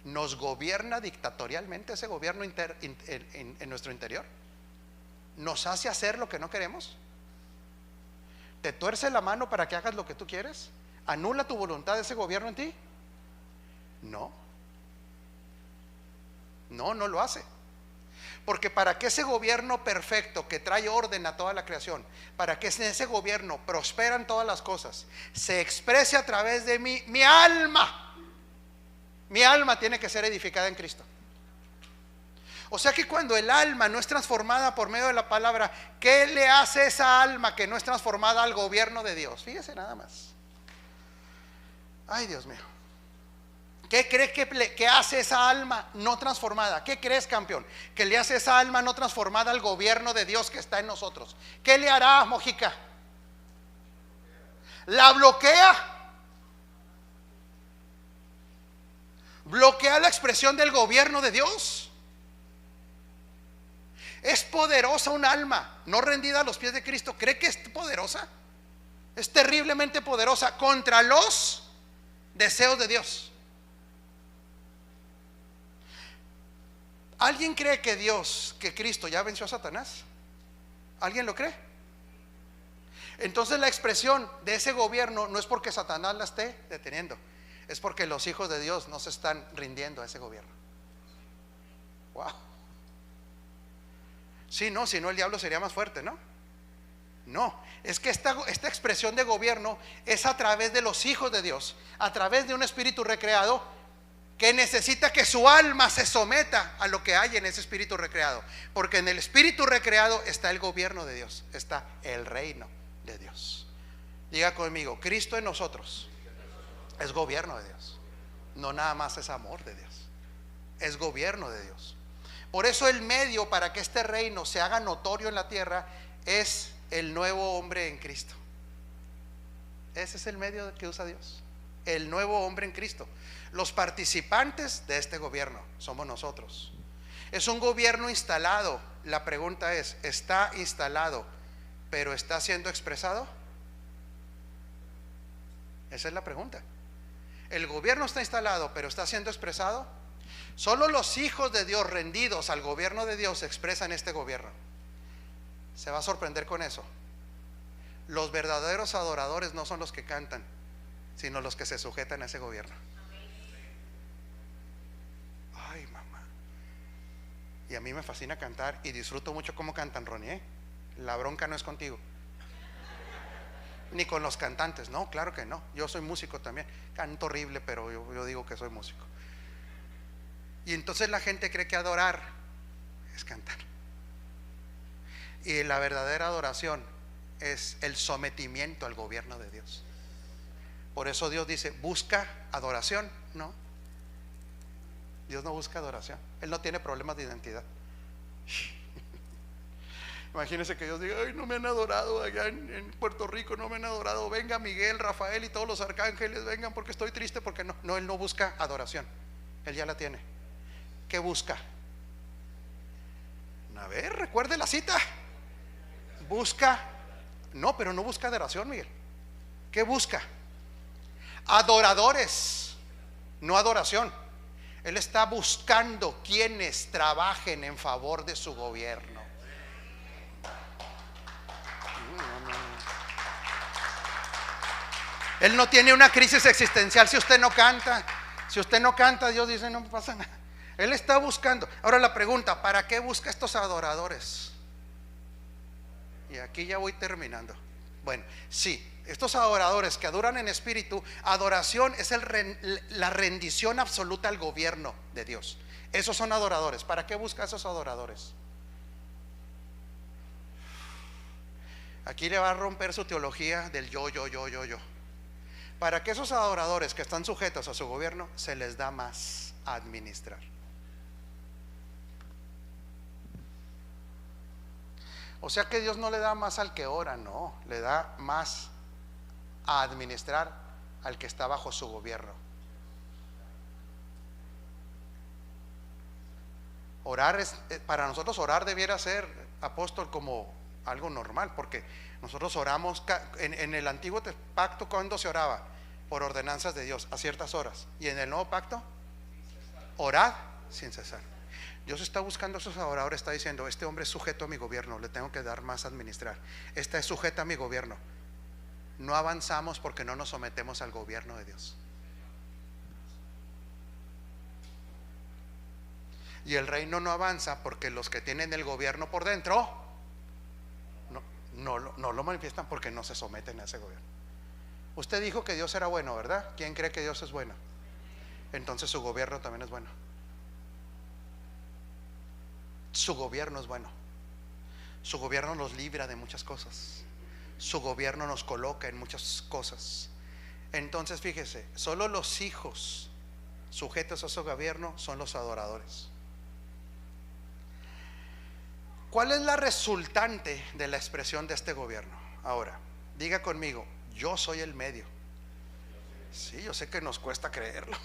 ¿nos gobierna dictatorialmente ese gobierno en nuestro interior? ¿Nos hace hacer lo que no queremos? ¿Te tuerce la mano para que hagas lo que tú quieres? ¿Anula tu voluntad ese gobierno en ti? No, no lo hace. Porque para que ese gobierno perfecto que trae orden a toda la creación, para que ese gobierno prosperan todas las cosas, se exprese a través de mi alma tiene que ser edificada en Cristo. O sea que cuando el alma no es transformada por medio de la palabra, ¿qué le hace esa alma que no es transformada al gobierno de Dios? Fíjese nada más. Ay, Dios mío. ¿Qué crees que hace esa alma no transformada? ¿Qué crees, campeón? Que le hace esa alma no transformada al gobierno de Dios que está en nosotros. ¿Qué le hará, Mojica? La bloquea. Bloquea la expresión del gobierno de Dios. Es poderosa un alma no rendida a los pies de Cristo. ¿Cree que es poderosa? Es terriblemente poderosa contra los deseos de Dios. ¿Alguien cree que Cristo ya venció a Satanás? ¿Alguien lo cree? Entonces la expresión de ese gobierno no es porque Satanás la esté deteniendo, es porque los hijos de Dios no se están rindiendo a ese gobierno. Wow. Sí, no, si no el diablo sería más fuerte, ¿no? No, es que esta expresión de gobierno es a través de los hijos de Dios, a través de un espíritu recreado que necesita que su alma se someta a lo que hay en ese espíritu recreado, porque en el espíritu recreado está el gobierno de Dios, está el reino de Dios. Diga conmigo, Cristo en nosotros es gobierno de Dios, no nada más es amor de Dios, es gobierno de Dios. Por eso el medio para que este reino se haga notorio en la tierra es el nuevo hombre en Cristo. Ese es el medio que usa Dios, el nuevo hombre en Cristo. Los participantes de este gobierno somos nosotros. Es un gobierno instalado. La pregunta es, ¿está instalado pero está siendo expresado? Esa es la pregunta. ¿El gobierno está instalado pero está siendo expresado? Solo los hijos de Dios rendidos al gobierno de Dios expresan este gobierno. Se va a sorprender con eso. Los verdaderos adoradores no son los que cantan, sino los que se sujetan a ese gobierno. Ay, mamá. Y a mí me fascina cantar y disfruto mucho cómo cantan, Ronnie, ¿eh? La bronca no es contigo. Ni con los cantantes, no, claro que no. Yo soy músico también, canto horrible, pero yo digo que soy músico. Y entonces la gente cree que adorar es cantar. Y la verdadera adoración es el sometimiento al gobierno de Dios. Por eso Dios dice, busca adoración. No, Dios no busca adoración. Él no tiene problemas de identidad. Imagínense que Dios diga, ay, no me han adorado allá en Puerto Rico, no me han adorado. Venga Miguel, Rafael y todos los arcángeles, vengan porque estoy triste, porque no. No, Él no busca adoración. Él ya la tiene. ¿Qué busca? A ver, recuerde la cita. Busca. No, pero no busca adoración, Miguel. ¿Qué busca? Adoradores, no adoración. Él está buscando quienes trabajen en favor de su gobierno. Él no tiene una crisis existencial si usted no canta. Si usted no canta, Dios dice, no pasa nada. Él está buscando. Ahora la pregunta, ¿para qué busca estos adoradores? Y aquí ya voy terminando. Bueno, sí, estos adoradores que adoran en espíritu, adoración es la rendición absoluta al gobierno de Dios. Esos son adoradores. ¿Para qué busca esos adoradores? Aquí le va a romper su teología del yo. Para que esos adoradores que están sujetos a su gobierno se les da más a administrar. O sea que Dios no le da más al que ora, no, le da más a administrar al que está bajo su gobierno. Orar es, para nosotros orar debiera ser, apóstol, como algo normal, porque nosotros oramos en el antiguo pacto. ¿Cuándo se oraba? Por ordenanzas de Dios a ciertas horas. Y en el nuevo pacto, orad sin cesar. Dios está buscando a esos adoradores, está diciendo, este hombre es sujeto a mi gobierno, le tengo que dar más a administrar. Esta es sujeta a mi gobierno. No avanzamos porque no nos sometemos al gobierno de Dios. Y el reino no avanza porque los que tienen el gobierno por dentro no lo manifiestan, porque no se someten a ese gobierno. Usted dijo que Dios era bueno, ¿verdad? ¿Quién cree que Dios es bueno? Entonces su gobierno también es bueno. Su gobierno es bueno. Su gobierno nos libra de muchas cosas. Su gobierno nos coloca en muchas cosas. Entonces fíjese, solo los hijos sujetos a su gobierno son los adoradores. ¿Cuál es la resultante de la expresión de este gobierno? Ahora, diga conmigo, yo soy el medio. Sí, yo sé que nos cuesta creerlo.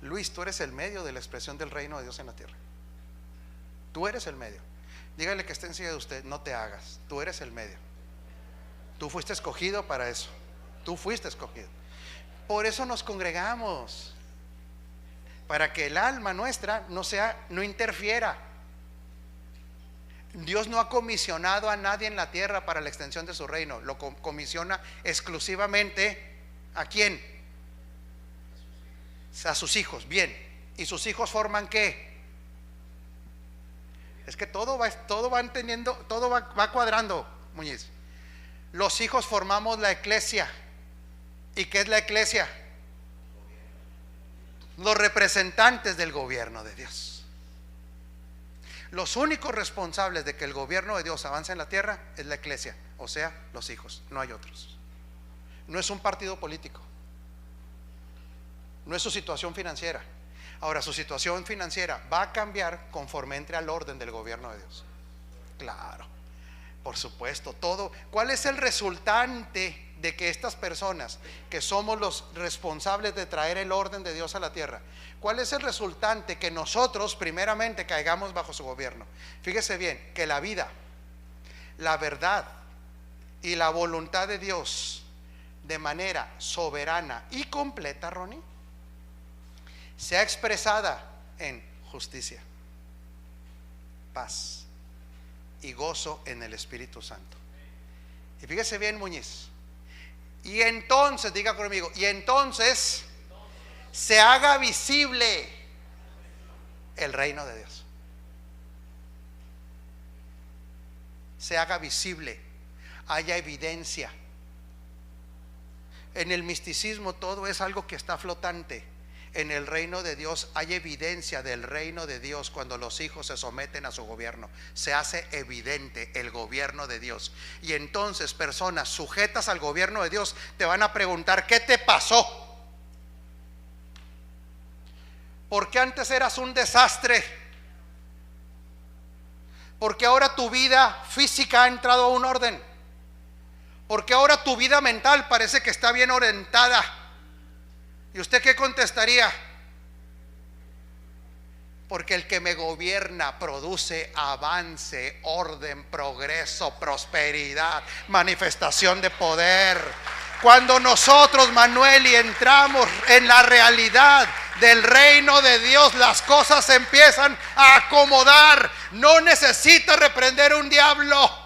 Luis, tú eres el medio de la expresión del reino de Dios en la tierra. Tú eres el medio. Dígale que esté encima de usted, no te hagas. Tú eres el medio. Tú fuiste escogido para eso. Tú fuiste escogido. Por eso nos congregamos, para que el alma nuestra no interfiera. Dios no ha comisionado a nadie en la tierra para la extensión de su reino. Lo comisiona exclusivamente ¿a quién? A sus hijos. Bien. ¿Y sus hijos forman qué? Es que todo va entendiendo, todo va cuadrando, Muñiz. Los hijos formamos la iglesia. ¿Y qué es la iglesia? Los representantes del gobierno de Dios. Los únicos responsables de que el gobierno de Dios avance en la tierra es la iglesia, o sea, los hijos, no hay otros. No es un partido político, no es su situación financiera. Ahora, su situación financiera va a cambiar conforme entre al orden del gobierno de Dios. Claro, por supuesto, todo. ¿Cuál es el resultante de que estas personas que somos los responsables de traer el orden de Dios a la tierra? ¿Cuál es el resultante? Que nosotros primeramente caigamos bajo su gobierno. Fíjese bien, que la vida, la verdad y la voluntad de Dios de manera soberana y completa, Ronnie, sea expresada en justicia, paz y gozo en el Espíritu Santo. Y fíjese bien, Muñiz. Y entonces, diga conmigo, y entonces se haga visible el reino de Dios. Se haga visible, haya evidencia En el misticismo todo es algo que está flotante. En el reino de Dios hay evidencia del reino de Dios cuando los hijos se someten a su gobierno. Se hace evidente el gobierno de Dios. Y entonces personas sujetas al gobierno de Dios te van a preguntar: ¿qué te pasó? ¿Por qué antes eras un desastre? ¿Por qué ahora tu vida física ha entrado a un orden? ¿Por qué ahora tu vida mental parece que está bien orientada? ¿Y usted qué contestaría? Porque el que me gobierna produce avance, orden, progreso, prosperidad, manifestación de poder. Cuando nosotros, Manuel, y entramos en la realidad del reino de Dios, las cosas se empiezan a acomodar. No necesita reprender un diablo.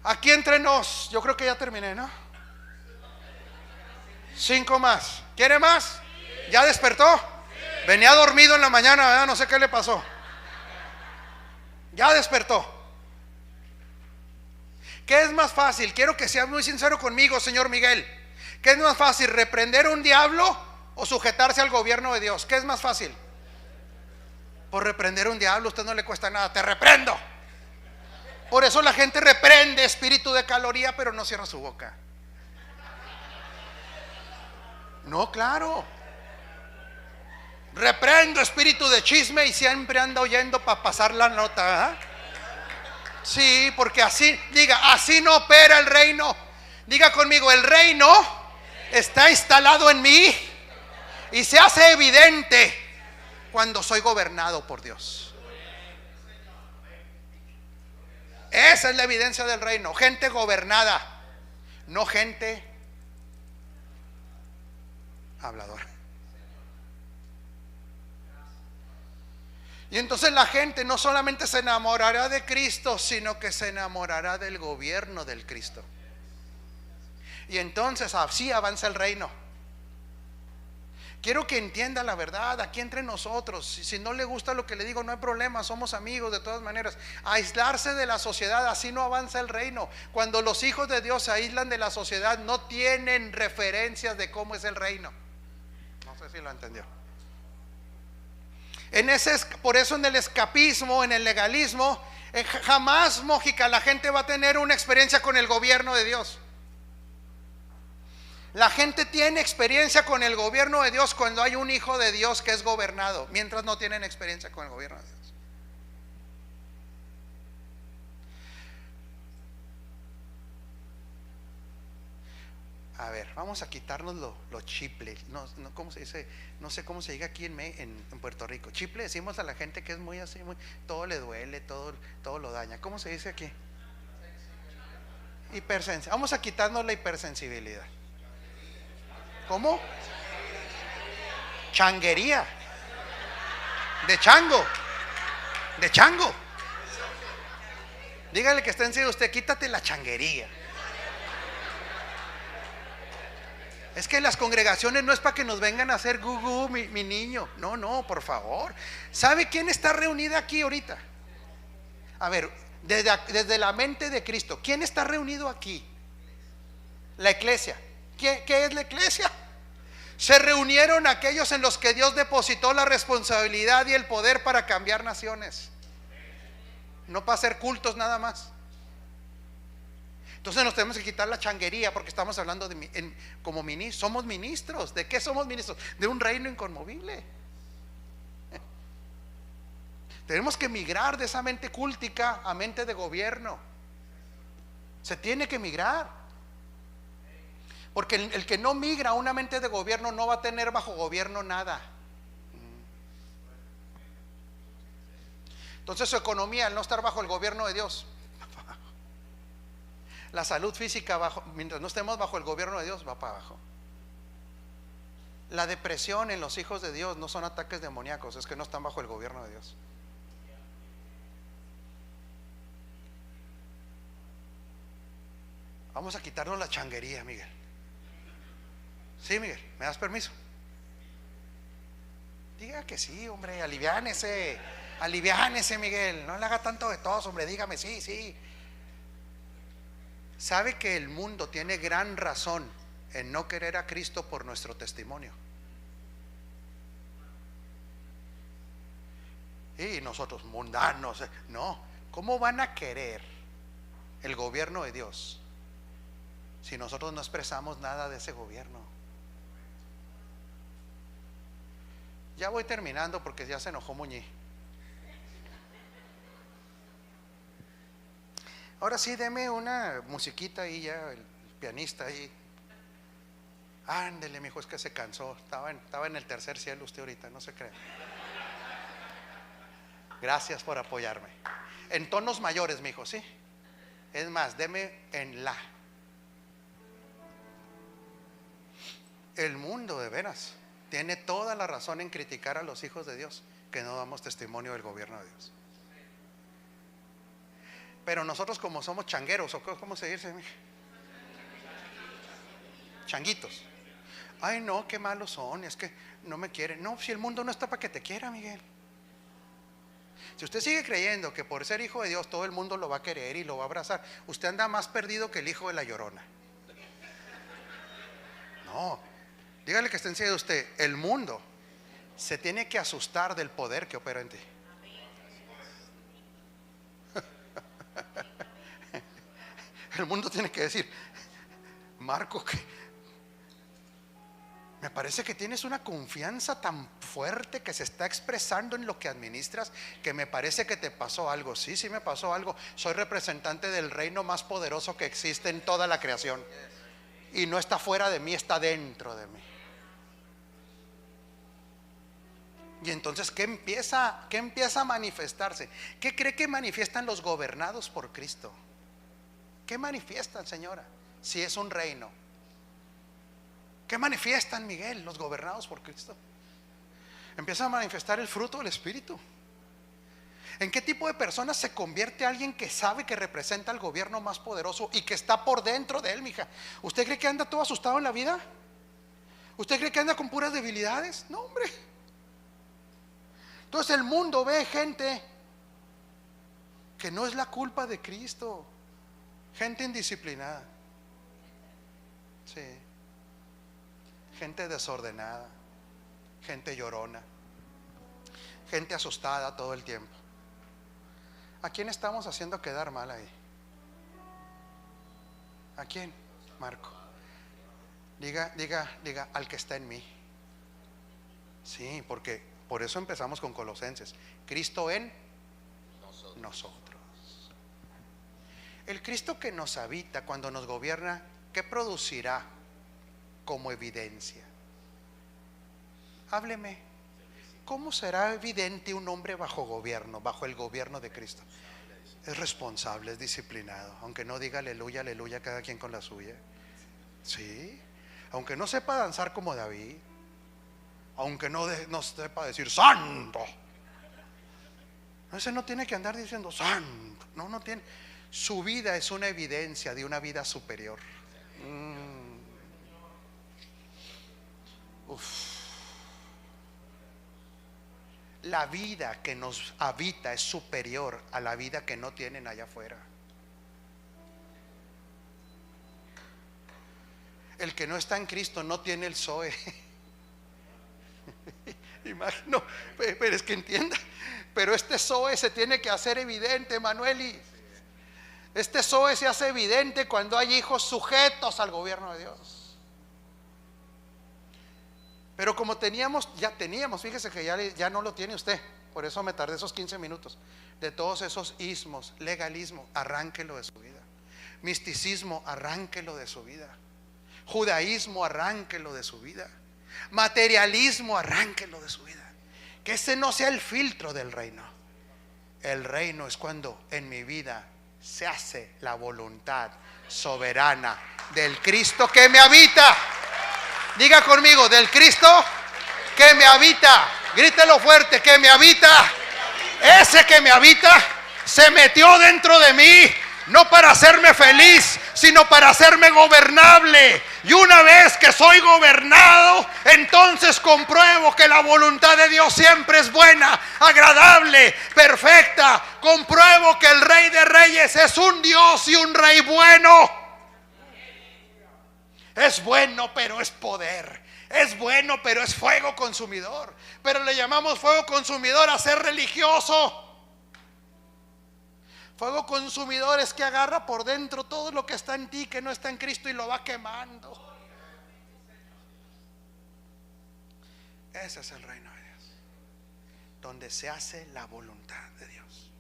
Aquí entre nos, yo creo que ya terminé, ¿no? 5 más. ¿Quiere más? ¿Ya despertó? Venía dormido en la mañana, ¿verdad? No sé qué le pasó. Ya despertó. ¿Qué es más fácil? Quiero que sea muy sincero conmigo, señor Miguel. ¿Qué es más fácil? ¿Reprender un diablo o sujetarse al gobierno de Dios? ¿Qué es más fácil? Por reprender un diablo, a usted no le cuesta nada. Te reprendo. Por eso la gente reprende espíritu de caloría, pero no cierra su boca. No, claro. Reprendo espíritu de chisme y siempre anda oyendo para pasar la nota, ¿eh? Sí, porque así, diga, así no opera el reino. Diga conmigo: el reino está instalado en mí y se hace evidente cuando soy gobernado por Dios. Esa es la evidencia del reino. Gente gobernada, no gente habladora. Y entonces la gente no solamente se enamorará de Cristo, sino que se enamorará del gobierno del Cristo. Y entonces así avanza el reino. Quiero que entienda la verdad aquí entre nosotros. Si no le gusta lo que le digo, no hay problema, somos amigos de todas maneras. Aislarse de la sociedad, así no avanza el reino. Cuando los hijos de Dios se aíslan de la sociedad, no tienen referencias de cómo es el reino. No sé si lo entendió. Por eso en el escapismo, en el legalismo, jamás, Mójica, la gente va a tener una experiencia con el gobierno de Dios. La gente tiene experiencia con el gobierno de Dios cuando hay un hijo de Dios que es gobernado, mientras no tienen experiencia con el gobierno de Dios. A ver, vamos a quitarnos lo chiple. No, ¿cómo se dice? No sé cómo se diga aquí en Puerto Rico. Chiple decimos a la gente que es muy así, todo le duele, todo lo daña. ¿Cómo se dice aquí? Hipersensibilidad. Vamos a quitarnos la hipersensibilidad. ¿Cómo? Changuería. De chango. De chango. Dígale que está en serio usted: quítate la changuería. Es que las congregaciones no es para que nos vengan a hacer gugu, mi niño. No, por favor. ¿Sabe quién está reunida aquí ahorita? A ver, desde la mente de Cristo, ¿quién está reunido aquí? La iglesia. ¿Qué es la iglesia? Se reunieron aquellos en los que Dios depositó la responsabilidad y el poder para cambiar naciones, no para hacer cultos nada más. Entonces nos tenemos que quitar la changuería, porque estamos hablando como ministros. Somos ministros. ¿De qué somos ministros? De un reino inconmovible. Tenemos que migrar de esa mente cúltica a mente de gobierno. Se tiene que migrar, porque el que no migra a una mente de gobierno no va a tener bajo gobierno nada. Entonces su economía, al no estar bajo el gobierno de Dios, la salud física, mientras no estemos bajo el gobierno de Dios, va para abajo. La depresión en los hijos de Dios no son ataques demoníacos, es que no están bajo el gobierno de Dios. Vamos a quitarnos la changuería, Miguel. Sí, Miguel, ¿me das permiso? Diga que sí, hombre, aliviánese, Miguel, no le haga tanto de tos, hombre, dígame sí. ¿Sabe que el mundo tiene gran razón en no querer a Cristo por nuestro testimonio? Y nosotros mundanos, no, ¿cómo van a querer el gobierno de Dios si nosotros no expresamos nada de ese gobierno? Ya voy terminando porque ya se enojó Muñiz. Ahora sí, deme una musiquita ahí ya, el pianista ahí. Ándele, mijo, es que se cansó. Estaba en el tercer cielo usted ahorita, no se cree. Gracias por apoyarme. En tonos mayores, mijo, ¿sí? Es más, deme en la. El mundo, de veras, tiene toda la razón en criticar a los hijos de Dios que no damos testimonio del gobierno de Dios. Pero nosotros, como somos changueros, o ¿cómo se dice? Changuitos. Ay, no, qué malos son, es que no me quieren. No, si el mundo no está para que te quiera, Miguel. Si usted sigue creyendo que por ser hijo de Dios todo el mundo lo va a querer y lo va a abrazar, usted anda más perdido que el hijo de la Llorona. No, dígale que está encima de usted. El mundo se tiene que asustar del poder que opera en ti. El mundo tiene que decir: Marco, que me parece que tienes una confianza tan fuerte que se está expresando en lo que administras, que me parece que te pasó algo. Sí, sí me pasó algo. Soy representante del reino más poderoso que existe en toda la creación, y no está fuera de mí, está dentro de mí. Y entonces, ¿qué empieza a manifestarse? ¿Qué cree que manifiestan los gobernados por Cristo? ¿Qué manifiestan, señora? Si es un reino, ¿qué manifiestan, Miguel, los gobernados por Cristo? Empieza a manifestar el fruto del Espíritu. ¿En qué tipo de personas se convierte alguien que sabe que representa al gobierno más poderoso y que está por dentro de él, mija? ¿Usted cree que anda todo asustado en la vida? ¿Usted cree que anda con puras debilidades? No, hombre. Entonces el mundo ve gente que no es la culpa de Cristo, gente indisciplinada, sí, gente desordenada, gente llorona, gente asustada todo el tiempo. ¿A quién estamos haciendo quedar mal ahí? ¿A quién, Marco? Diga, al que está en mí. Sí, porque por eso empezamos con Colosenses. Cristo en nosotros. El Cristo que nos habita cuando nos gobierna, ¿qué producirá como evidencia? Hábleme. ¿Cómo será evidente un hombre bajo gobierno, bajo el gobierno de Cristo? Es responsable, es disciplinado. Aunque no diga aleluya, aleluya, cada quien con la suya. Sí. Aunque no sepa danzar como David, aunque no sepa decir santo, ese no tiene que andar diciendo santo. No tiene. Su vida es una evidencia de una vida superior. La vida que nos habita es superior a la vida que no tienen allá afuera. El que no está en Cristo no tiene el Zoe. Imagino, pero es que entienda. Pero este Zoe se tiene que hacer evidente, Manueli. Este Zoe se hace evidente cuando hay hijos sujetos al gobierno de Dios. Pero como ya teníamos, fíjese que ya no lo tiene usted. Por eso me tardé esos 15 minutos. De todos esos ismos, legalismo, arránquelo de su vida. Misticismo, arránquelo de su vida. Judaísmo, arránquelo de su vida. Materialismo, arránquelo de su vida. Que ese no sea el filtro del reino. El reino es cuando en mi vida se hace la voluntad soberana del Cristo que me habita. Diga conmigo, del Cristo que me habita. Grítelo fuerte, que me habita. Ese que me habita se metió dentro de mí, no para hacerme feliz, sino para hacerme gobernable. Y una vez que soy gobernado, entonces compruebo que la voluntad de Dios siempre es buena, agradable, perfecta. Compruebo que el Rey de Reyes es un Dios y un Rey bueno. Es bueno, pero es poder. Es bueno, pero es fuego consumidor. Pero le llamamos fuego consumidor a ser religioso. Fuego consumidor es que agarra por dentro todo lo que está en ti, que no está en Cristo, y lo va quemando. Ese es el reino de Dios, donde se hace la voluntad de Dios.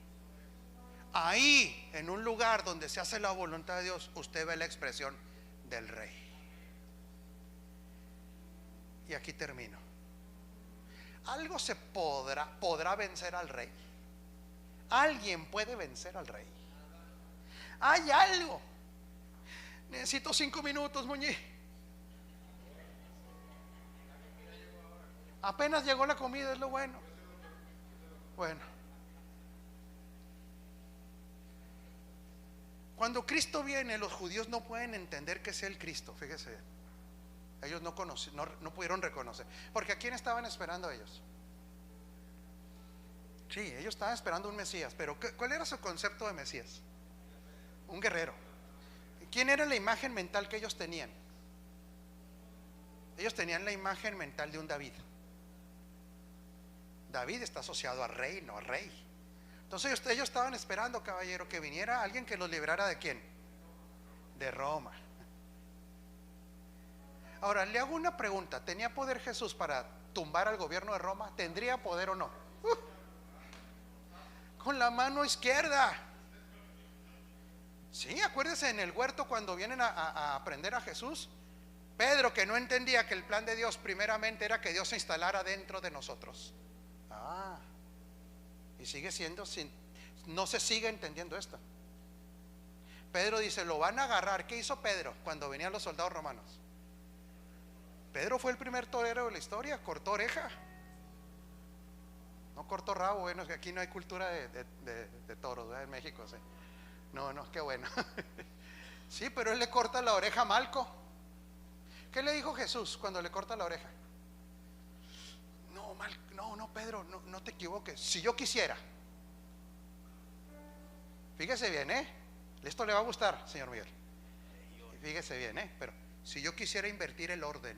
Ahí, en un lugar donde se hace la voluntad de Dios, usted ve la expresión del rey. Y aquí termino. ¿Algo se podrá vencer al rey? ¿Alguien puede vencer al rey? Hay algo. Necesito 5 minutos, Muñiz. Apenas llegó la comida, es lo bueno. Bueno, cuando Cristo viene, los judíos no pueden entender que es el Cristo. Fíjese, ellos no pudieron reconocer. Porque ¿a quién estaban esperando ellos? Sí, ellos estaban esperando un Mesías. Pero ¿cuál era su concepto de Mesías? Un guerrero. ¿Quién era la imagen mental que ellos tenían? Ellos tenían la imagen mental de un David. David está asociado a rey, no a rey. Entonces ellos estaban esperando, caballero, que viniera alguien que los librara ¿de quién? De Roma. Ahora le hago una pregunta. ¿Tenía poder Jesús para tumbar al gobierno de Roma? ¿Tendría poder o no? Con la mano izquierda. Sí, acuérdese en el huerto cuando vienen a aprender a Jesús. Pedro, que no entendía que el plan de Dios primeramente era que Dios se instalara dentro de nosotros. Y sigue siendo no se sigue entendiendo esto. Pedro dice, lo van a agarrar. ¿Qué hizo Pedro cuando venían los soldados romanos? Pedro fue el primer torero de la historia. Cortó oreja, no cortó rabo. Bueno, es que aquí no hay cultura de toros, ¿verdad? En México, sí. No, qué bueno. Sí, pero él le corta la oreja a Malco. ¿Qué le dijo Jesús cuando le corta la oreja? No, Pedro, no te equivoques. Si yo quisiera. Fíjese bien, esto le va a gustar, señor Miguel. Fíjese bien, pero si yo quisiera invertir el orden,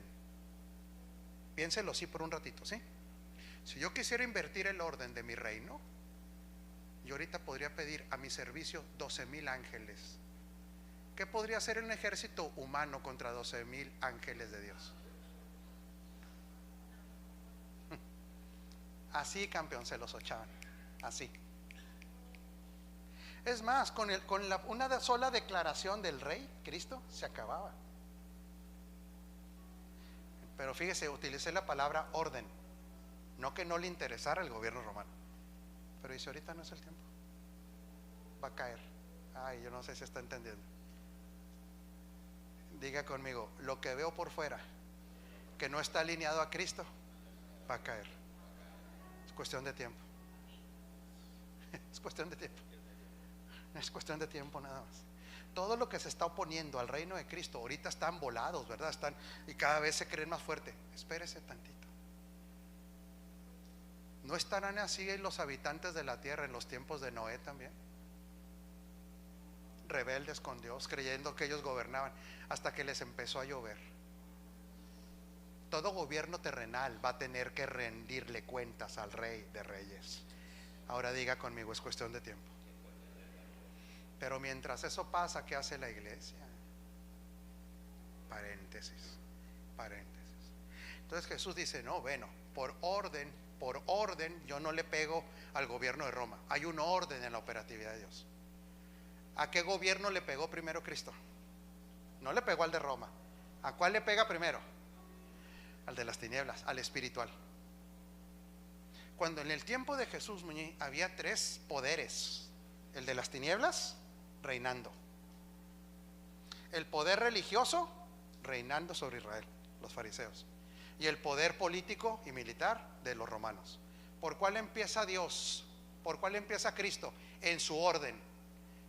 piénselo así por un ratito, ¿sí? Si yo quisiera invertir el orden de mi reino, yo ahorita podría pedir a mi servicio 12,000 ángeles. ¿Qué podría hacer un ejército humano contra 12,000 ángeles de Dios? Así, campeón, se los echaban. Así. Es más, con una sola declaración del rey, Cristo, se acababa. Pero fíjese, utilicé la palabra orden. No que no le interesara el gobierno romano, pero dice, ahorita no es el tiempo. Va a caer. Yo no sé si está entendiendo. Diga conmigo, lo que veo por fuera, que no está alineado a Cristo, va a caer. Es cuestión de tiempo. Es cuestión de tiempo. Es cuestión de tiempo nada más. Todo lo que se está oponiendo al reino de Cristo ahorita están volados, ¿verdad? Y cada vez se creen más fuerte. Espérese tantito. ¿No estarán así los habitantes de la tierra en los tiempos de Noé también? Rebeldes con Dios, creyendo que ellos gobernaban, hasta que les empezó a llover. Todo gobierno terrenal va a tener que rendirle cuentas al Rey de Reyes. Ahora diga conmigo, es cuestión de tiempo. Pero mientras eso pasa, ¿qué hace la iglesia? Paréntesis. Entonces Jesús dice, no, bueno, por orden, yo no le pego al gobierno de Roma. Hay un orden en la operatividad de Dios. ¿A qué gobierno le pegó primero Cristo? No le pegó al de Roma. ¿A cuál le pega primero? Al de las tinieblas, al espiritual. Cuando en el tiempo de Jesús, Muñiz, había 3 poderes: el de las tinieblas, reinando; el poder religioso, reinando sobre Israel, los fariseos; y el poder político y militar de los romanos. ¿Por cuál empieza Dios? ¿Por cuál empieza Cristo? En su orden,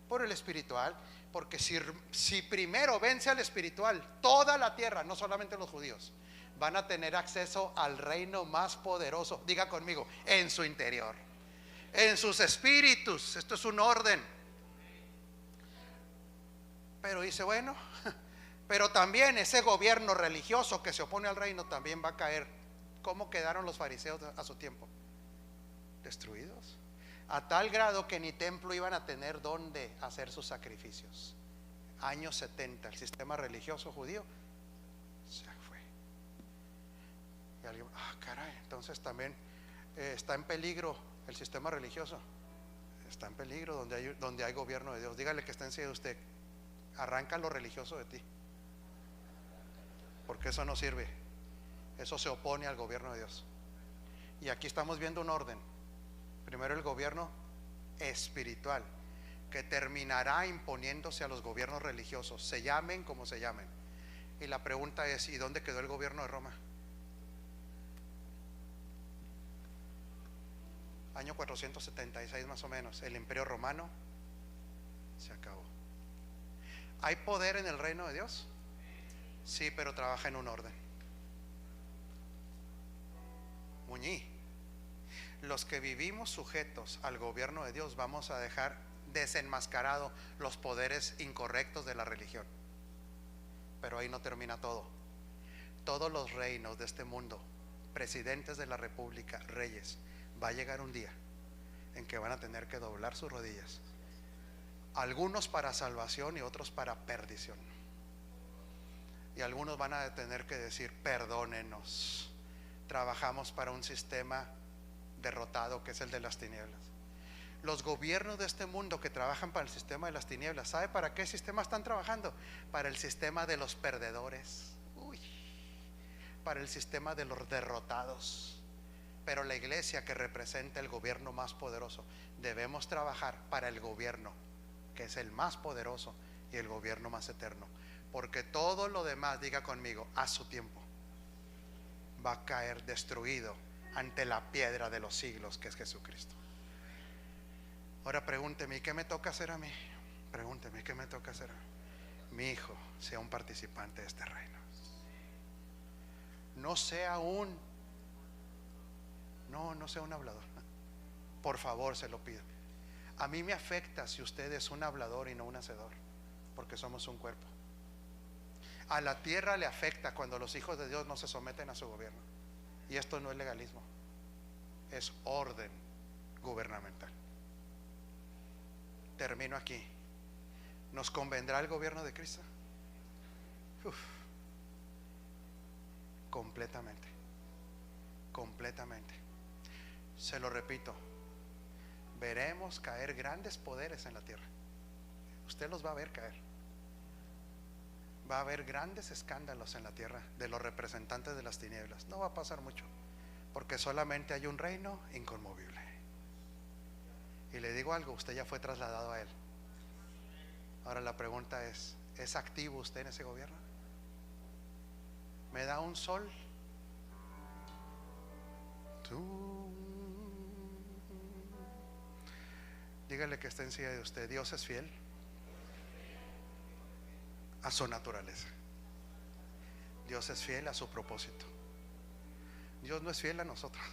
por el espiritual. Porque si primero vence al espiritual, toda la tierra, no solamente los judíos, van a tener acceso al reino más poderoso. Diga conmigo, en su interior, en sus espíritus. Esto es un orden. Pero dice, bueno, Pero también ese gobierno religioso que se opone al reino también va a caer. ¿Cómo quedaron los fariseos a su tiempo? Destruidos. A tal grado que ni templo iban a tener donde hacer sus sacrificios. Años 70, el sistema religioso judío se fue. Y alguien, caray, entonces también está en peligro el sistema religioso. Está en peligro donde hay gobierno de Dios. Dígale que está encima de usted. Arranca lo religioso de ti, porque eso no sirve. Eso se opone al gobierno de Dios. Y aquí estamos viendo un orden. Primero el gobierno espiritual, que terminará imponiéndose a los gobiernos religiosos, se llamen como se llamen. Y la pregunta es, ¿y dónde quedó el gobierno de Roma? Año 476 más o menos. El imperio romano se acabó. ¿Hay poder en el reino de Dios? Sí, pero trabaja en un orden. Muñí, los que vivimos sujetos al gobierno de Dios vamos a dejar desenmascarado los poderes incorrectos de la religión. Pero ahí no termina todo. Todos los reinos de este mundo, presidentes de la república, reyes, va a llegar un día en que van a tener que doblar sus rodillas, algunos para salvación y otros para perdición. Y algunos van a tener que decir: perdónenos, trabajamos para un sistema derrotado que es el de las tinieblas. Los gobiernos de este mundo que trabajan para el sistema de las tinieblas, ¿sabe para qué sistema están trabajando? Para el sistema de los perdedores. Para el sistema de los derrotados. Pero la iglesia, que representa el gobierno más poderoso, debemos trabajar para el gobierno que es el más poderoso y el gobierno más eterno, porque todo lo demás, diga conmigo, a su tiempo va a caer destruido ante la piedra de los siglos, que es Jesucristo. Ahora pregúnteme, ¿qué me toca hacer a mí? Pregúnteme, ¿qué me toca hacer a mí? Mi hijo sea un participante de este reino. No sea un hablador. Por favor, se lo pido. A mí me afecta si usted es un hablador y no un hacedor, porque somos un cuerpo. A la tierra le afecta cuando los hijos de Dios no se someten a su gobierno. Y esto no es legalismo, es orden gubernamental. Termino aquí. ¿Nos convendrá el gobierno de Cristo? Completamente. Completamente. Se lo repito, veremos caer grandes poderes en la tierra. Usted los va a ver caer. Va a haber grandes escándalos en la tierra de los representantes de las tinieblas. No va a pasar mucho, porque solamente hay un reino inconmovible. Y le digo algo, usted ya fue trasladado a él. Ahora la pregunta ¿es activo usted en ese gobierno? ¿Me da un sol? Dígale que está encima de usted: Dios es fiel a su naturaleza. Dios es fiel a su propósito. Dios no es fiel a nosotros.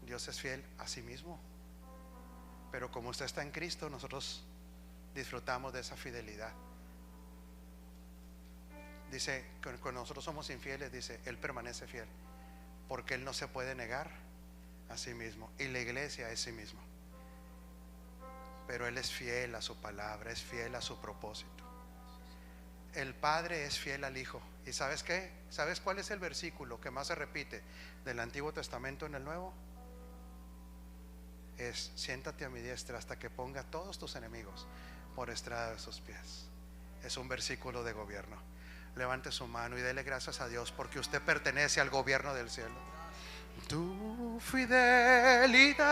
Dios es fiel a sí mismo. Pero como usted está en Cristo, nosotros disfrutamos de esa fidelidad. Dice, cuando nosotros somos infieles, dice, Él permanece fiel, porque Él no se puede negar a sí mismo, y la iglesia es sí mismo. Pero Él es fiel a su palabra, es fiel a su propósito. El Padre es fiel al Hijo. ¿Y sabes qué? ¿Sabes cuál es el versículo que más se repite del Antiguo Testamento en el Nuevo? Es: siéntate a mi diestra hasta que ponga a todos tus enemigos por estrado de sus pies. Es un versículo de gobierno. Levante su mano y dele gracias a Dios, porque usted pertenece al gobierno del cielo. Tu fidelidad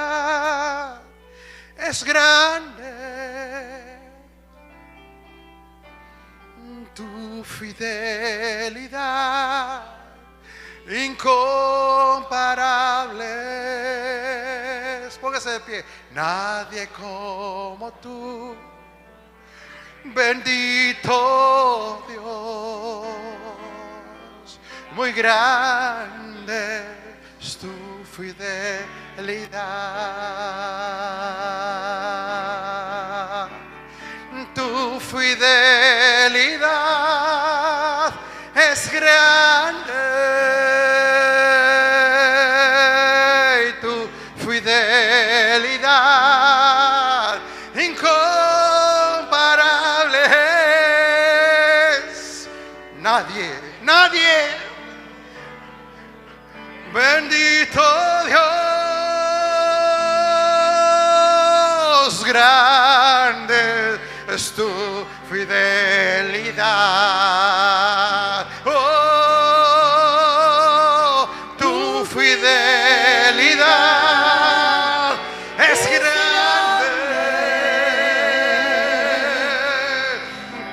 es grande, tu fidelidad incomparable. Póngase de pie. Nadie como tú, bendito Dios, muy grande es tu fidelidad. Tu fidelidad Es grande y tu fidelidad incomparable es. Nadie, bendito Dios, grande es tu fidelidad. Oh, tu fidelidad es grande.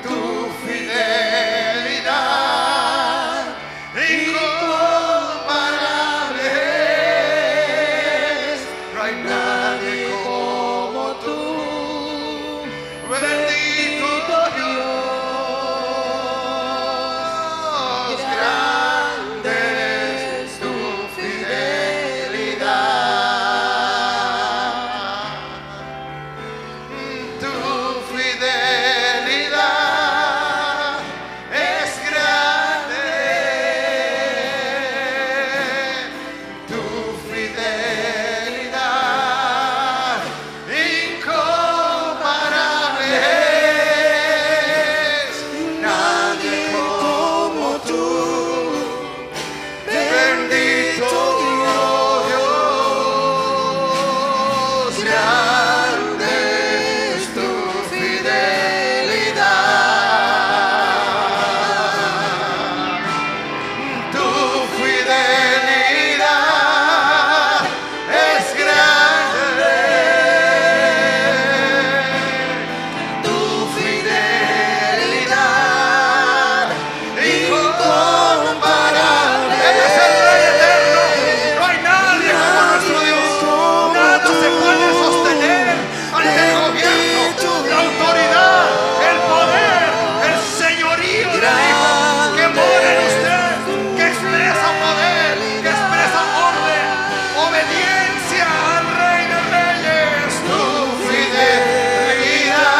Tu fidelidad incomparable es. No hay nadie como tú. Bendito Dios, grande es tu fidelidad. Tu fidelidad es grande. Tu fidelidad incomparable es. Nadie como tú. Bendito Dios, grande es tu fidelidad. Tu fidelidad es grande. Tu fidelidad incomparable. Él es el Rey eterno. No hay nadie como nuestro Dios. Nada se puede sostener ante el gobierno, la autoridad, el poder, el señorío del Hijo que mora en usted, que expresa poder, que expresa orden, obediencia al Rey de Reyes. Tu fidelidad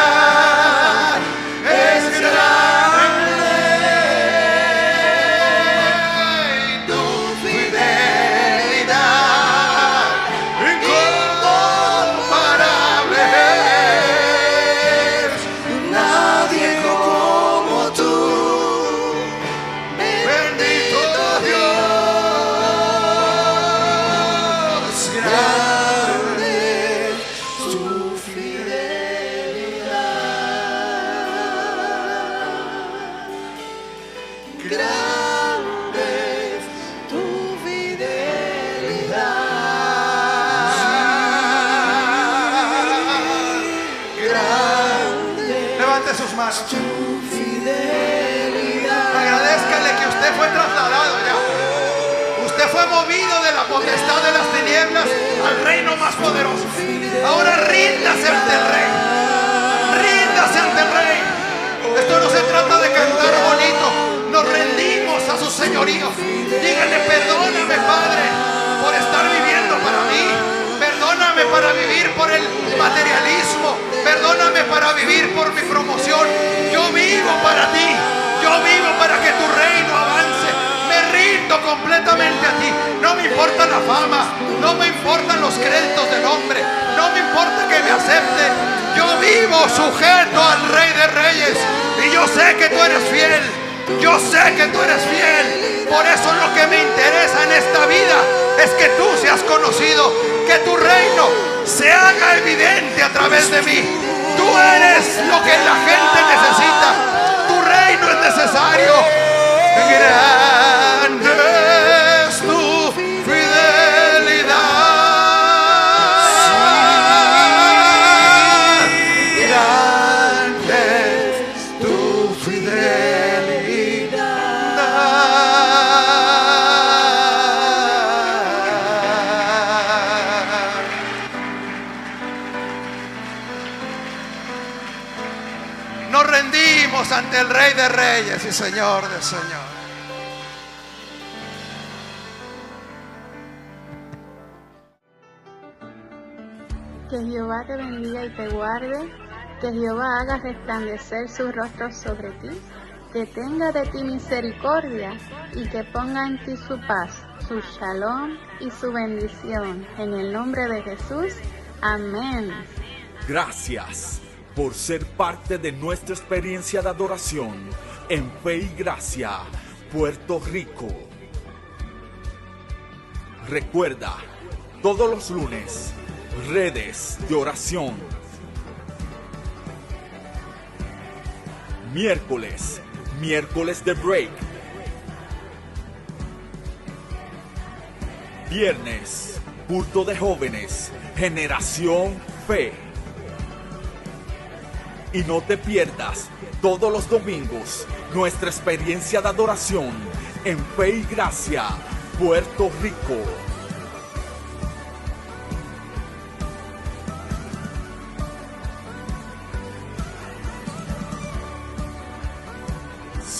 es grande. Tu fidelidad incomparable es. Nadie como tú. Bendito Dios, grande tu fidelidad. Grande tu fidelidad. Grande. Levante sus manos. Agradezcale que usted fue trasladado ya. Usted fue movido de la potestad de las tinieblas al reino más poderoso. Ahora ríndase ante el Rey. Ríndase ante el Rey. Esto no se trata de cantar bonito. Nos rendimos a su señorío. Dígale: perdóname, Padre, por estar viviendo para mí. Perdóname para vivir por el materialismo. Perdóname para vivir por mi promoción. Yo vivo para ti. Yo vivo para que tu reino avance. Me rindo completamente a ti. No me importa la fama. No me importan los créditos del hombre. No me importa que me acepte. Yo vivo sujeto al Rey de Reyes. Y yo sé que tú eres fiel. Yo sé que tú eres fiel. Por eso lo que me interesa en esta vida es que tú seas conocido. Que tu reino se haga evidente a través de mí. Tú eres lo que la gente necesita. Tu reino es necesario. Grande es tu fidelidad. Grande es tu fidelidad. Nos rendimos ante el Rey de Reyes y Señor de Señores. Que Jehová te bendiga y te guarde, que Jehová haga resplandecer su rostro sobre ti que tenga de ti misericordia y que ponga en ti su paz, su shalom y su bendición. En el nombre de Jesús, amén. Gracias por ser parte de nuestra experiencia de adoración en Fe y Gracia, Puerto Rico. Recuerda, todos los lunes, redes de oración. Miércoles de break. Viernes, culto de jóvenes, Generación Fe. Y no te pierdas todos los domingos nuestra experiencia de adoración en Fe y Gracia, Puerto Rico.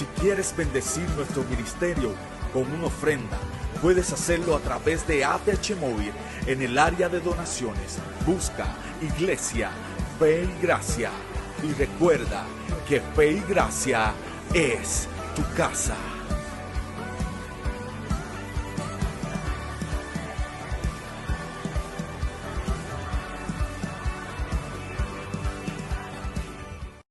Si quieres bendecir nuestro ministerio con una ofrenda, puedes hacerlo a través de ATH Móvil en el área de donaciones. Busca Iglesia Fe y Gracia y recuerda que Fe y Gracia es tu casa.